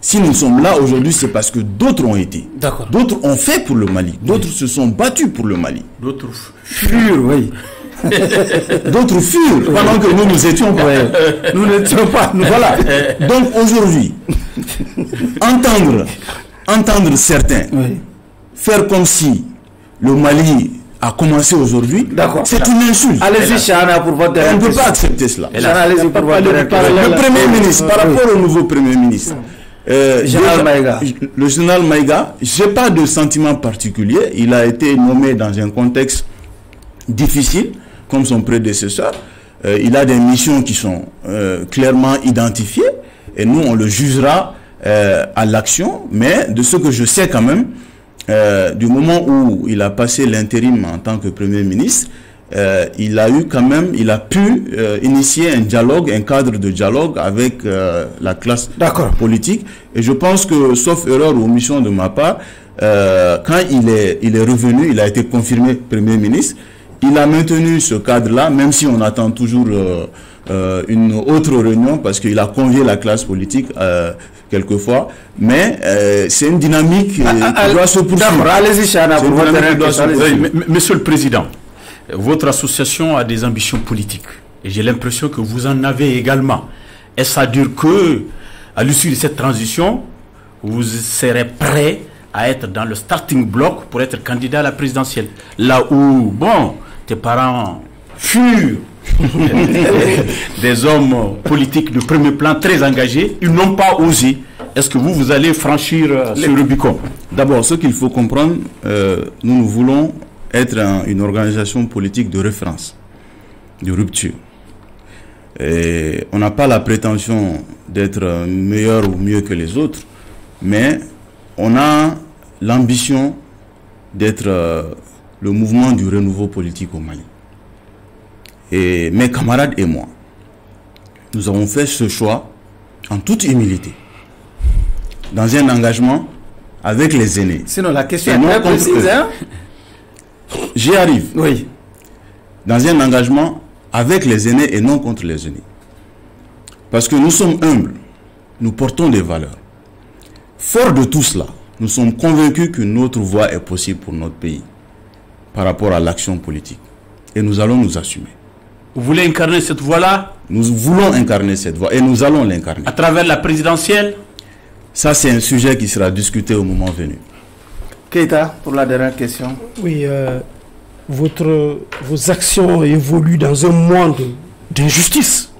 Si nous sommes là aujourd'hui, c'est parce que d'autres ont été. D'autres ont fait pour le Mali. D'autres se sont battus pour le Mali. D'autres furent, oui. D'autres furent pendant que nous étions pas. Nous n'étions pas. Voilà. Donc aujourd'hui, entendre certains faire comme si le Mali a commencé aujourd'hui, c'est une insulte. Allez-y, Chana, pour votre dernière question. On ne peut question. pas accepter cela. Chana, allez-y pour votre dernière question. Le Premier ministre, par rapport au nouveau Premier ministre, le général Maïga, je n'ai pas de sentiment particulier. Il a été nommé dans un contexte difficile, comme son prédécesseur. Il a des missions qui sont clairement identifiées et nous, on le jugera à l'action. Mais de ce que je sais quand même, du moment où il a passé l'intérim en tant que Premier ministre, il a pu initier un dialogue, un cadre de dialogue avec la classe politique. Et je pense que, sauf erreur ou omission de ma part, quand il est revenu, il a été confirmé Premier ministre. Il a maintenu ce cadre-là, même si on attend toujours une autre réunion, parce qu'il a convié la classe politique quelquefois. Mais c'est une dynamique qui doit se poursuivre. Allez-y, Chana, pour votre dernière question. Monsieur le Président, votre association a des ambitions politiques. Et j'ai l'impression que vous en avez également. Est-ce à dire que, à l'issue de cette transition, vous serez prêt à être dans le starting block pour être candidat à la présidentielle? Là où, bon, tes parents furent des hommes politiques de premier plan très engagés, ils n'ont pas osé. Est-ce que vous allez franchir ce Rubicon? D'abord, ce qu'il faut comprendre, nous voulons être une organisation politique de référence, de rupture. Et on n'a pas la prétention d'être meilleur ou mieux que les autres, mais on a l'ambition d'être le mouvement du renouveau politique au Mali. Et mes camarades et moi, nous avons fait ce choix en toute humilité, dans un engagement avec les aînés. Sinon, la question est très précise, hein? J'y arrive. Oui. Dans un engagement avec les aînés et non contre les aînés. Parce que nous sommes humbles, nous portons des valeurs. Fort de tout cela, nous sommes convaincus que notre voie est possible pour notre pays par rapport à l'action politique. Et nous allons nous assumer. Vous voulez incarner cette voie-là? Nous voulons incarner cette voie et nous allons l'incarner. À travers la présidentielle? Ça, c'est un sujet qui sera discuté au moment venu. Keita, pour la dernière question. Oui, vos actions évoluent dans un monde d'injustice,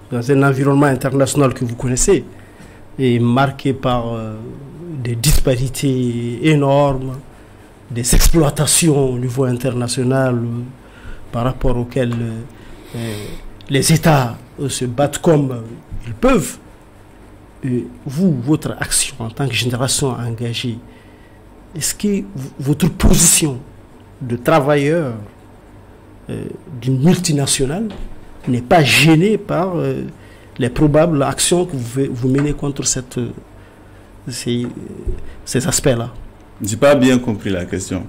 dans un environnement international que vous connaissez, et marqué par des disparités énormes, des exploitations au niveau international par rapport auxquelles les États se battent comme ils peuvent. Vous, votre action en tant que génération engagée, est-ce que votre position de travailleur d'une multinationale n'est pas gênée par les probables actions que vous menez contre ces aspects-là? Je n'ai pas bien compris la question.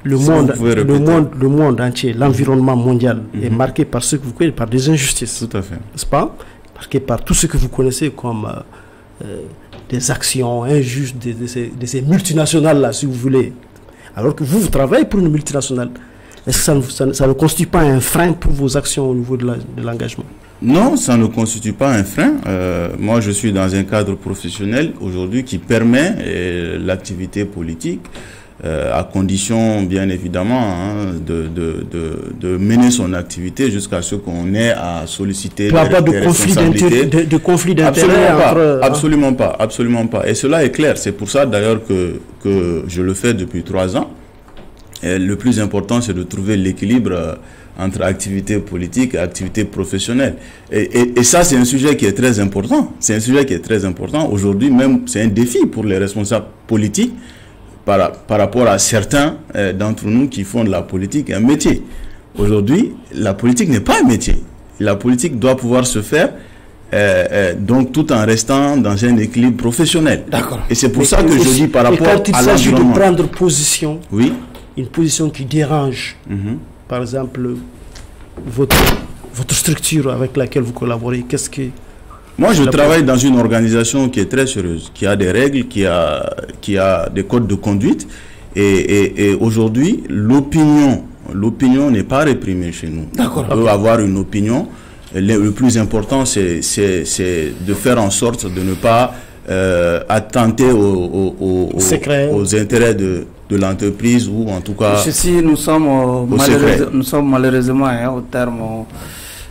Le monde entier, l'environnement mondial est marqué par ce que vous connaissez, par des injustices. Tout à fait. N'est-ce pas? Marqué par tout ce que vous connaissez comme des actions injustes de ces multinationales-là, si vous voulez. Alors que vous travaillez pour une multinationale. Est-ce que ça ne constitue pas un frein pour vos actions au niveau de l'engagement? Non, ça ne constitue pas un frein. Moi, je suis dans un cadre professionnel aujourd'hui qui permet l'activité politique à condition, bien évidemment, hein, de mener son activité jusqu'à ce qu'on ait à solliciter des responsabilités. De conflit d'intérêts absolument pas, absolument pas. Et cela est clair. C'est pour ça, d'ailleurs, que je le fais depuis 3 ans. Et le plus important, c'est de trouver l'équilibre entre activité politique et activité professionnelle. Et ça, c'est un sujet qui est très important. C'est un sujet qui est très important. Aujourd'hui, même, c'est un défi pour les responsables politiques par rapport à certains d'entre nous qui font de la politique un métier. Aujourd'hui, la politique n'est pas un métier. La politique doit pouvoir se faire donc tout en restant dans un équilibre professionnel. D'accord. Et c'est pour ça que je dis par rapport à l'environnement. Et quand il s'agit de prendre position, oui, une position qui dérange, par exemple, votre structure avec laquelle vous collaborez, qu'est-ce que... Moi, je travaille dans une organisation qui est très sérieuse, qui a des règles, qui a des codes de conduite. Et aujourd'hui, l'opinion n'est pas réprimée chez nous. D'accord. On peut avoir une opinion. Le plus important, c'est de faire en sorte de ne pas attenter aux intérêts de l'entreprise, ou en tout cas... Ceci, nous sommes malheureusement au terme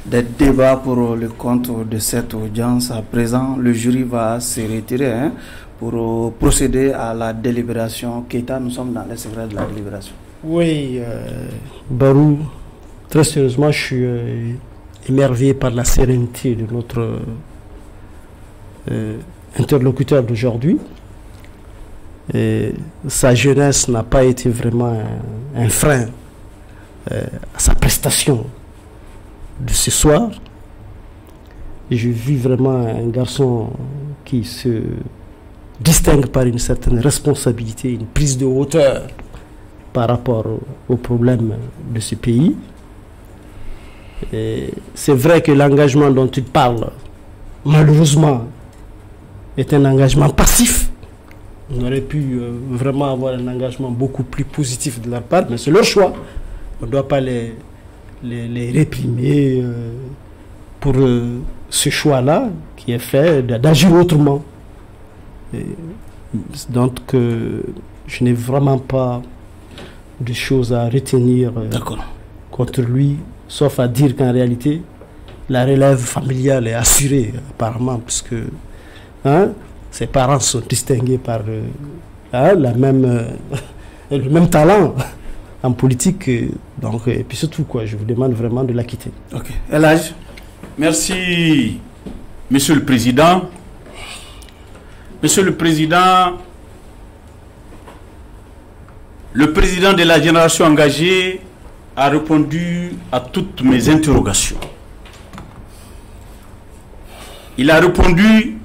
des débats pour le compte de cette audience. À présent, le jury va se retirer pour procéder à la délibération. Keita, nous sommes dans les secrets de la délibération. Oui, Barou, très sérieusement, je suis émerveillé par la sérénité de notre interlocuteur d'aujourd'hui. Sa jeunesse n'a pas été vraiment un frein à sa prestation de ce soir. Et je vis vraiment un garçon qui se distingue par une certaine responsabilité, une prise de hauteur par rapport aux problèmes de ce pays. C'est vrai que l'engagement dont tu parles, malheureusement, est un engagement passif. On aurait pu vraiment avoir un engagement beaucoup plus positif de leur part, mais c'est leur choix. On ne doit pas les réprimer pour ce choix-là qui est fait d'agir autrement. Donc, je n'ai vraiment pas de choses à retenir contre lui, sauf à dire qu'en réalité, la relève familiale est assurée, apparemment, puisque ses parents sont distingués par le même talent en politique. Donc, et puis surtout, je vous demande vraiment de la quitter. Ok. Elhadj. Merci, Monsieur le Président. Monsieur le Président de la génération engagée a répondu à toutes mes interrogations. Il a répondu,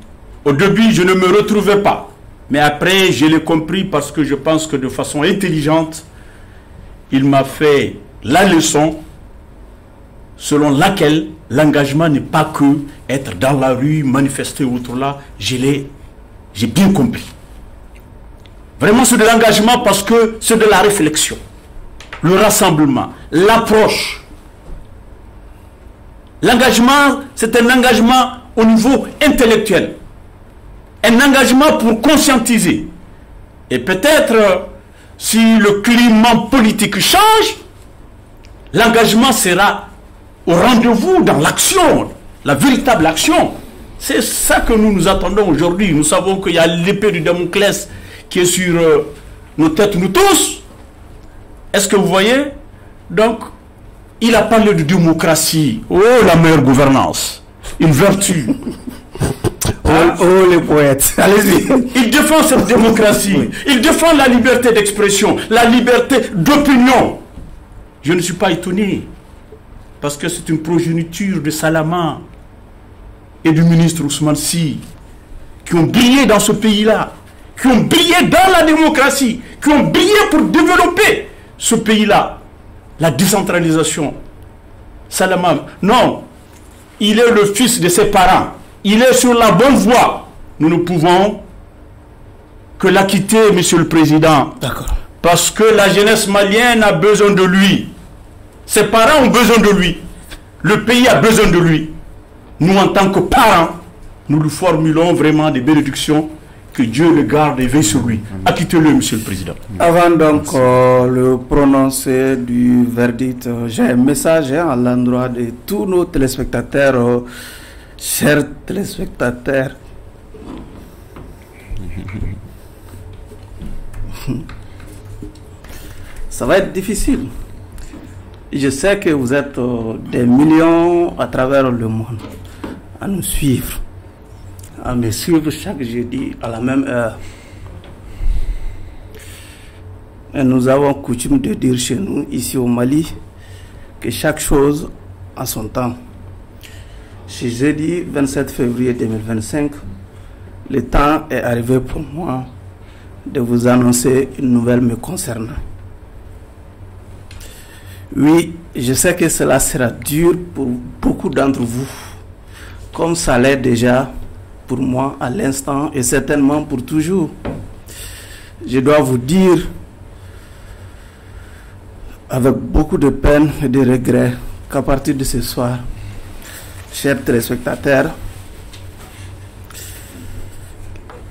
au début, je ne me retrouvais pas. Mais après, je l'ai compris parce que je pense que de façon intelligente, il m'a fait la leçon selon laquelle l'engagement n'est pas que être dans la rue, manifester autre là. J'ai bien compris. Vraiment, c'est de l'engagement parce que c'est de la réflexion, le rassemblement, l'approche. L'engagement, c'est un engagement au niveau intellectuel. Un engagement pour conscientiser. Et peut-être, si le climat politique change, l'engagement sera au rendez-vous dans l'action, la véritable action. C'est ça que nous attendons aujourd'hui. Nous savons qu'il y a l'épée de Damoclès qui est sur nos têtes, nous tous. Est-ce que vous voyez? Donc, il a parlé de démocratie. Oh, la meilleure gouvernance. Une vertu. Oh, les poètes. Allez-y. Il défend cette démocratie. Oui. Il défend la liberté d'expression, la liberté d'opinion. Je ne suis pas étonné. Parce que c'est une progéniture de Salama et du ministre Ousmane Sy qui ont brillé dans ce pays-là, qui ont brillé dans la démocratie, qui ont brillé pour développer ce pays-là. La décentralisation. Salama, non, il est le fils de ses parents. Il est sur la bonne voie. Nous ne pouvons que l'acquitter, Monsieur le Président. D'accord. Parce que la jeunesse malienne a besoin de lui. Ses parents ont besoin de lui. Le pays a besoin de lui. Nous, en tant que parents, nous lui formulons vraiment des bénédictions Que Dieu le garde et veille sur lui. Acquittez-le, Monsieur le Président. Avant donc le prononcer du verdict, j'ai un message à l'endroit de tous nos téléspectateurs, chers téléspectateurs. Ça va être difficile. Je sais que vous êtes des millions à travers le monde à nous suivre, à me suivre chaque jeudi à la même heure. Et nous avons coutume de dire chez nous, ici au Mali, que chaque chose a son temps. Ce jeudi 27 février 2025, le temps est arrivé pour moi de vous annoncer une nouvelle me concernant. Oui, je sais que cela sera dur pour beaucoup d'entre vous, comme ça l'est déjà pour moi à l'instant et certainement pour toujours. Je dois vous dire, avec beaucoup de peine et de regret, qu'à partir de ce soir, chers téléspectateurs,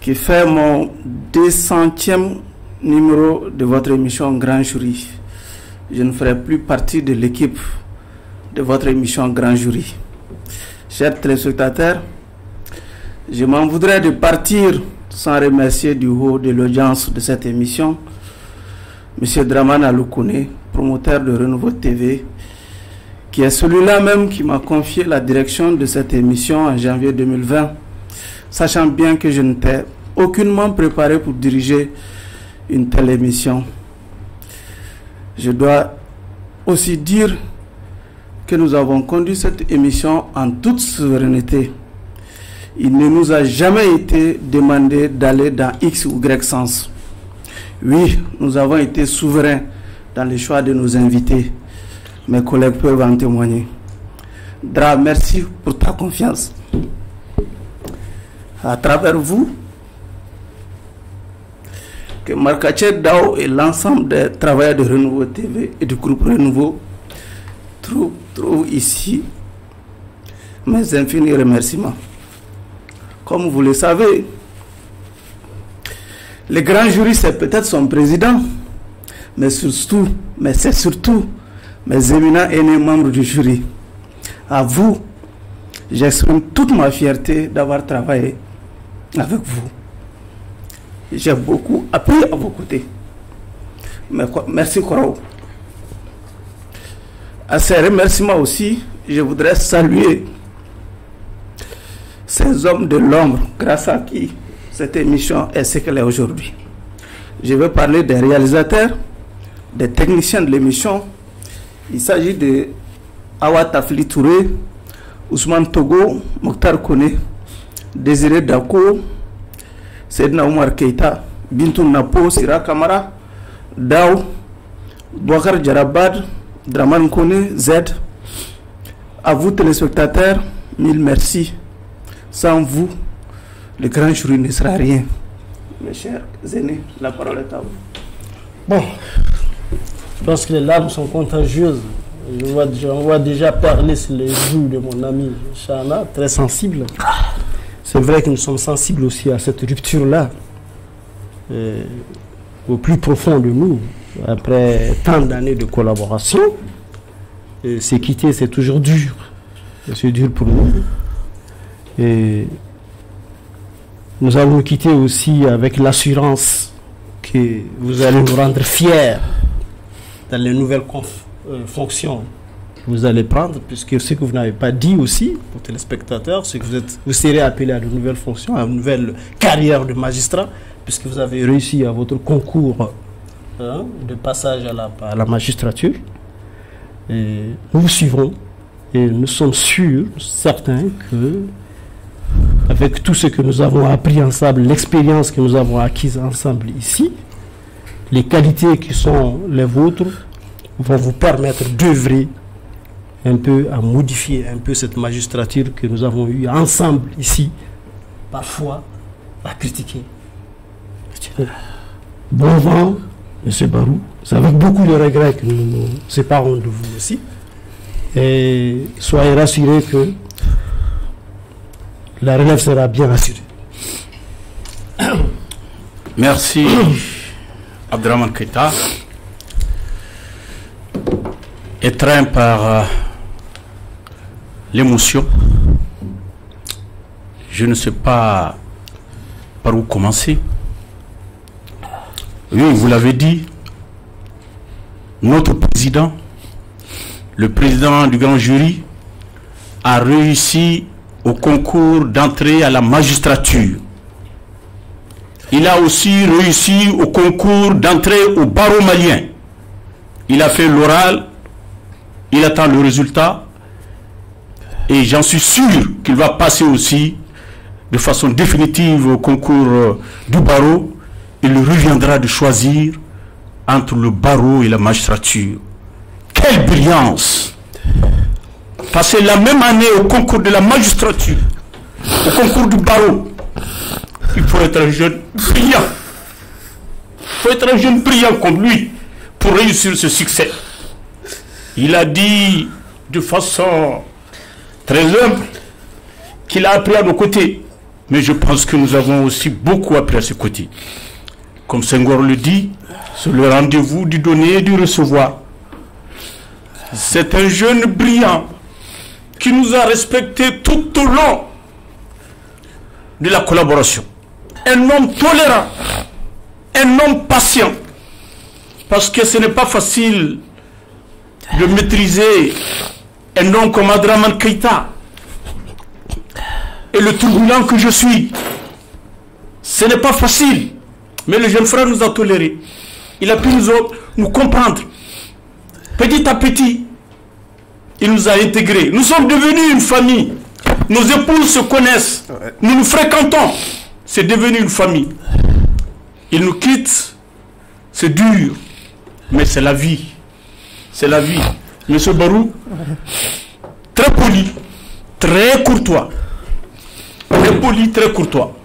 qui fait mon 200e numéro de votre émission Grand Jury, je ne ferai plus partie de l'équipe de votre émission Grand Jury. Chers téléspectateurs, je m'en voudrais de partir sans remercier du haut de l'audience de cette émission M. Dramane Aloukoune, promoteur de Renouveau TV, qui est celui-là même qui m'a confié la direction de cette émission en janvier 2020, sachant bien que je n'étais aucunement préparé pour diriger une telle émission. Je dois aussi dire que nous avons conduit cette émission en toute souveraineté. Il ne nous a jamais été demandé d'aller dans X ou Y sens. Oui, nous avons été souverains dans le choix de nos invités. Mes collègues peuvent en témoigner. Dra, merci pour ta confiance. À travers vous, que Markache Dao et l'ensemble des travailleurs de Renouveau TV et du groupe Renouveau trouvent ici mes infinis remerciements. Comme vous le savez, le grand jury, c'est peut-être son président, mais c'est surtout mes éminents aînés membres du jury. À vous, j'exprime toute ma fierté d'avoir travaillé avec vous. J'ai beaucoup appris à vos côtés. Merci Korao. À ces remerciements aussi, je voudrais saluer ces hommes de l'ombre grâce à qui cette émission est ce qu'elle est aujourd'hui. Je vais parler des réalisateurs, des techniciens de l'émission. Il s'agit de Awa Tafli Touré, Ousmane Togo, Mokhtar Kone, Désiré Dako, Sedna Omar Keita, Bintou Napo, Sira Kamara, Dao, Bouakar Djarabad, Draman Kone, Z. À vous téléspectateurs, mille merci. Sans vous, le grand jury ne sera rien. Mes chers aînés, la parole est à vous. Bon, je pense que les larmes sont contagieuses. On voit déjà parler sur les joues de mon ami Chana, très sensible. C'est vrai que nous sommes sensibles aussi à cette rupture-là, au plus profond de nous, après tant d'années de collaboration. C'est quitter, c'est toujours dur. C'est dur pour nous. Et nous allons quitter aussi avec l'assurance que vous allez nous rendre fiers dans les nouvelles fonctions que vous allez prendre, puisque ce que vous n'avez pas dit aussi aux téléspectateurs, c'est que vous serez appelés à de nouvelles fonctions, à une nouvelle carrière de magistrat, puisque vous avez réussi à votre concours de passage à la magistrature. Et nous vous suivrons et nous sommes sûrs, certains que avec tout ce que nous avons appris ensemble, l'expérience que nous avons acquise ensemble ici, les qualités qui sont les vôtres vont vous permettre d'œuvrer un peu à modifier un peu cette magistrature que nous avons eue ensemble ici, parfois à critiquer. Bon vent, M. Barou. C'est avec beaucoup de regrets que nous nous séparons de vous aussi. Et soyez rassurés que la relève sera bien assurée. Merci, Abdraman Keita. Étreint par l'émotion, je ne sais pas par où commencer. Oui, vous l'avez dit, notre président, le président du grand jury, a réussi au concours d'entrée à la magistrature. Il a aussi réussi au concours d'entrée au barreau malien. Il a fait l'oral, il attend le résultat et j'en suis sûr qu'il va passer aussi de façon définitive au concours du barreau. Il reviendra de choisir entre le barreau et la magistrature. Quelle brillance! Passer la même année au concours de la magistrature, au concours du barreau. Il faut être un jeune brillant. Il faut être un jeune brillant comme lui pour réussir ce succès. Il a dit de façon très humble qu'il a appris à nos côtés. Mais je pense que nous avons aussi beaucoup appris à ses côtés. Comme Senghor le dit, c'est le rendez-vous du donner et du recevoir. C'est un jeune brillant qui nous a respectés tout au long de la collaboration. Un homme tolérant, un homme patient. Parce que ce n'est pas facile de maîtriser un homme comme Abdraman Keita. Et le turbulent que je suis, ce n'est pas facile. Mais le jeune frère nous a tolérés. Il a pu nous comprendre. Petit à petit, il nous a intégrés. Nous sommes devenus une famille. Nos épouses se connaissent. Nous nous fréquentons. C'est devenu une famille. Il nous quitte. C'est dur. Mais c'est la vie. C'est la vie. Monsieur Barou, très poli, très courtois. Très poli, très courtois.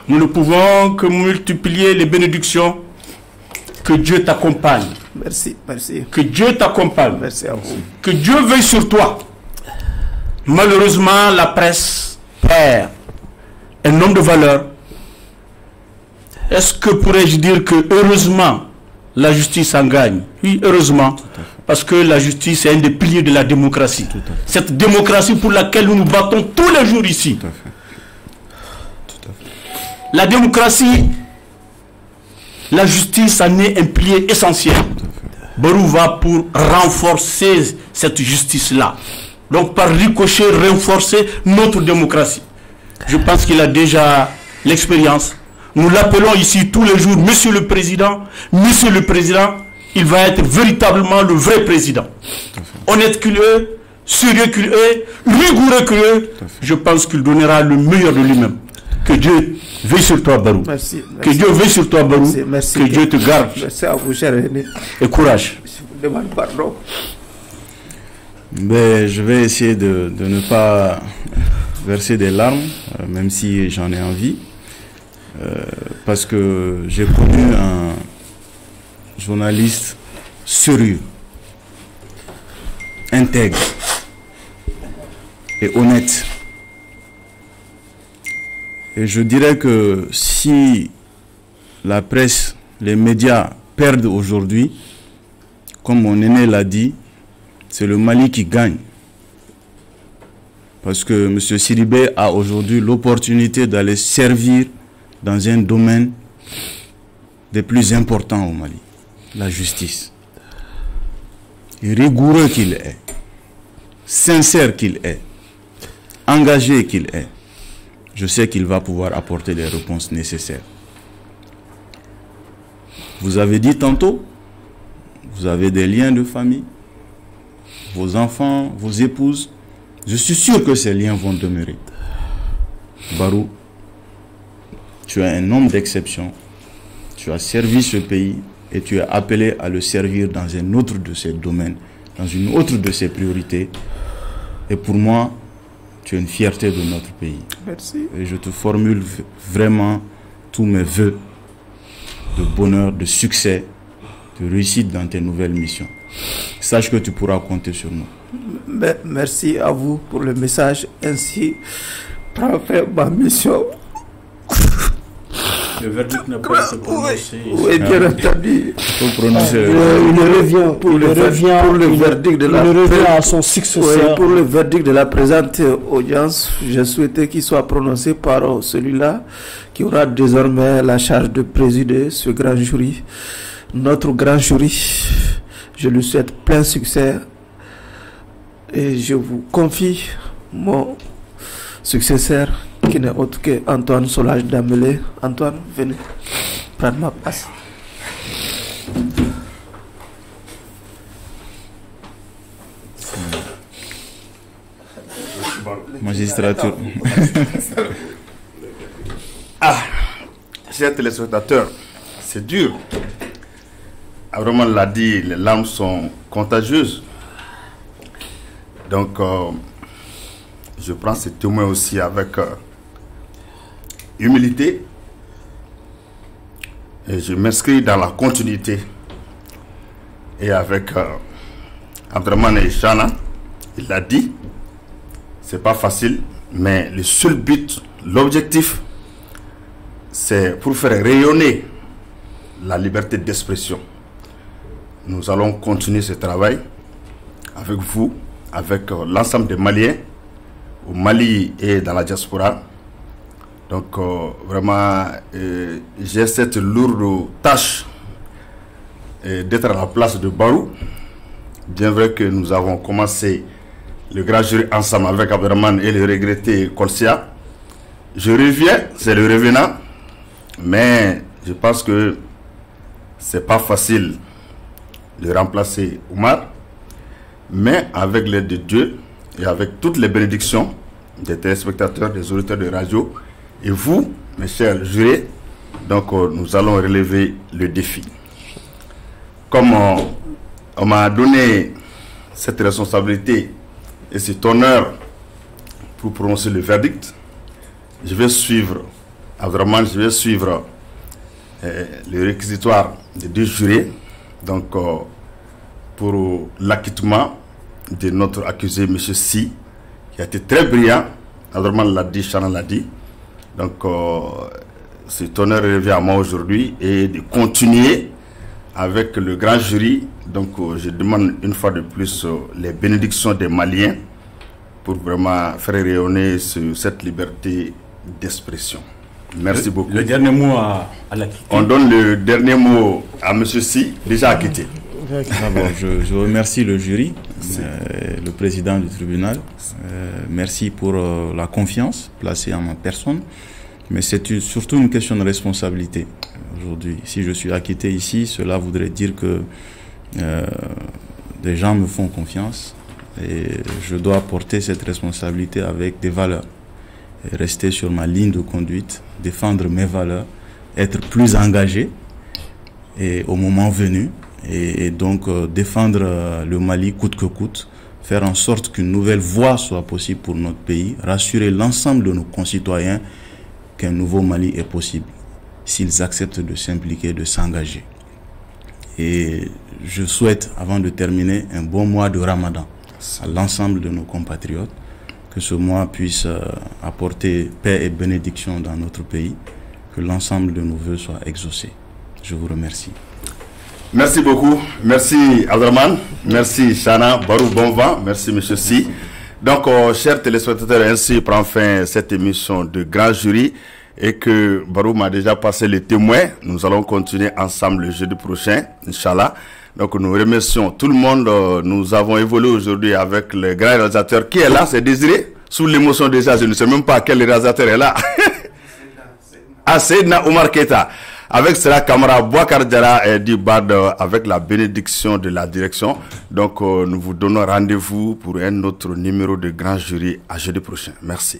Nous ne pouvons que multiplier les bénédictions. Que Dieu t'accompagne. Merci, merci. Que Dieu t'accompagne. Merci à vous. Que Dieu veille sur toi. Malheureusement, la presse perd un homme de valeur. Est-ce que pourrais-je dire que heureusement, la justice en gagne? Oui, heureusement. Parce que la justice est un des piliers de la démocratie. Cette démocratie pour laquelle nous nous battons tous les jours ici. Tout à fait. Tout à fait. La démocratie, la justice en est un pilier essentiel. Barou va pour renforcer cette justice-là. Donc par ricochet, renforcer notre démocratie. Je pense qu'il a déjà l'expérience. Nous l'appelons ici tous les jours, Monsieur le Président. Monsieur le Président, il va être véritablement le vrai président. Honnête qu'il est, sérieux qu'il est, rigoureux qu'il est, je pense qu'il donnera le meilleur de lui-même. Que Dieu veille sur toi, Barou. Merci, merci. Que Dieu veille sur toi, Barou. Merci, merci. Que Dieu te garde. Merci à vous, cher aîné. Et courage. Je vous demande pardon. Ben, je vais essayer de ne pas verser des larmes, même si j'en ai envie. Parce que j'ai connu un journaliste sérieux, intègre et honnête. Et je dirais que si la presse, les médias perdent aujourd'hui, comme mon aîné l'a dit, c'est le Mali qui gagne. Parce que M. Sidibé a aujourd'hui l'opportunité d'aller servir dans un domaine des plus importants au Mali, la justice. Et rigoureux qu'il est, sincère qu'il est, engagé qu'il est, je sais qu'il va pouvoir apporter les réponses nécessaires. Vous avez dit tantôt, vous avez des liens de famille, vos enfants, vos épouses. Je suis sûr que ces liens vont demeurer. Barou, tu es un homme d'exception. Tu as servi ce pays et tu es appelé à le servir dans un autre de ses domaines, dans une autre de ses priorités. Et pour moi, tu es une fierté de notre pays. Merci. Et je te formule vraiment tous mes voeux de bonheur, de succès, de réussite dans tes nouvelles missions. Sache que tu pourras compter sur nous. Merci à vous pour le message. Ainsi, pour faire ma mission. Le verdict n'a pas été prononcé. Oui, bien entendu. Il faut prononcer. Il revient pour le verdict de la à son successeur. Oui, pour le verdict de la présente audience, j'ai souhaité qu'il soit prononcé par celui-là qui aura désormais la charge de présider ce grand jury. Notre grand jury, je lui souhaite plein succès et je vous confie mon successeur qui n'est autre que Antoine Solage Damelé. Antoine, venez prendre ma place. Magistrature. Chers téléspectateurs, c'est dur. Vraiment l'a dit, les larmes sont contagieuses. Donc, je prends ces témoins aussi avec humilité. Et je m'inscris dans la continuité. Et avec Abdraman et Chana, il l'a dit, c'est pas facile, mais le seul but, l'objectif, c'est pour faire rayonner la liberté d'expression. Nous allons continuer ce travail avec vous, avec l'ensemble des Maliens, au Mali et dans la diaspora. Donc vraiment, j'ai cette lourde tâche d'être à la place de Barou. Bien vrai que nous avons commencé le grand jury ensemble avec Abderrahmane et le regretté Kolsia. Je reviens, c'est le revenant, mais je pense que c'est pas facile de remplacer Oumar, mais avec l'aide de Dieu et avec toutes les bénédictions des téléspectateurs, des auditeurs de radio et vous, mes chers jurés, donc nous allons relever le défi. Comme on m'a donné cette responsabilité et cet honneur pour prononcer le verdict, je vais suivre, vraiment, je vais suivre le réquisitoire des deux jurés, donc pour l'acquittement de notre accusé, M. Si, qui a été très brillant, vraiment l'a dit, Chana l'a dit. Donc cet honneur revient à moi aujourd'hui et de continuer avec le grand jury. Donc je demande une fois de plus les bénédictions des Maliens pour vraiment faire rayonner cette liberté d'expression. Merci beaucoup. Le dernier mot à l'acquitté. On donne le dernier mot à M. Si, déjà acquitté. D'abord, je remercie le jury, le président du tribunal. Merci pour la confiance placée en ma personne. Mais c'est surtout une question de responsabilité aujourd'hui. Si je suis acquitté ici, cela voudrait dire que des gens me font confiance et je dois porter cette responsabilité avec des valeurs. Et rester sur ma ligne de conduite, défendre mes valeurs, être plus engagé et au moment venu. Et donc défendre le Mali coûte que coûte, faire en sorte qu'une nouvelle voie soit possible pour notre pays, rassurer l'ensemble de nos concitoyens qu'un nouveau Mali est possible s'ils acceptent de s'impliquer, de s'engager. Et je souhaite, avant de terminer, un bon mois de Ramadan à l'ensemble de nos compatriotes, que ce mois puisse apporter paix et bénédiction dans notre pays, que l'ensemble de nos vœux soient exaucés. Je vous remercie. Merci beaucoup. Merci Abdraman. Merci Chana, Barou, bon vent. Merci Monsieur Si. Donc, chers téléspectateurs, ainsi prend fin cette émission de grand jury et que Barou m'a déjà passé les témoins. Nous allons continuer ensemble le jeudi prochain, Inch'Allah. Donc, nous remercions tout le monde. Nous avons évolué aujourd'hui avec le grand réalisateur qui est là, c'est Désiré. Sous l'émotion déjà, je ne sais même pas quel réalisateur est là. Ah, Seydina Omar Keita. Avec cela, Kamara Bouakar Diarra est du BAD avec la bénédiction de la direction. Donc, nous vous donnons rendez-vous pour un autre numéro de grand jury à jeudi prochain. Merci.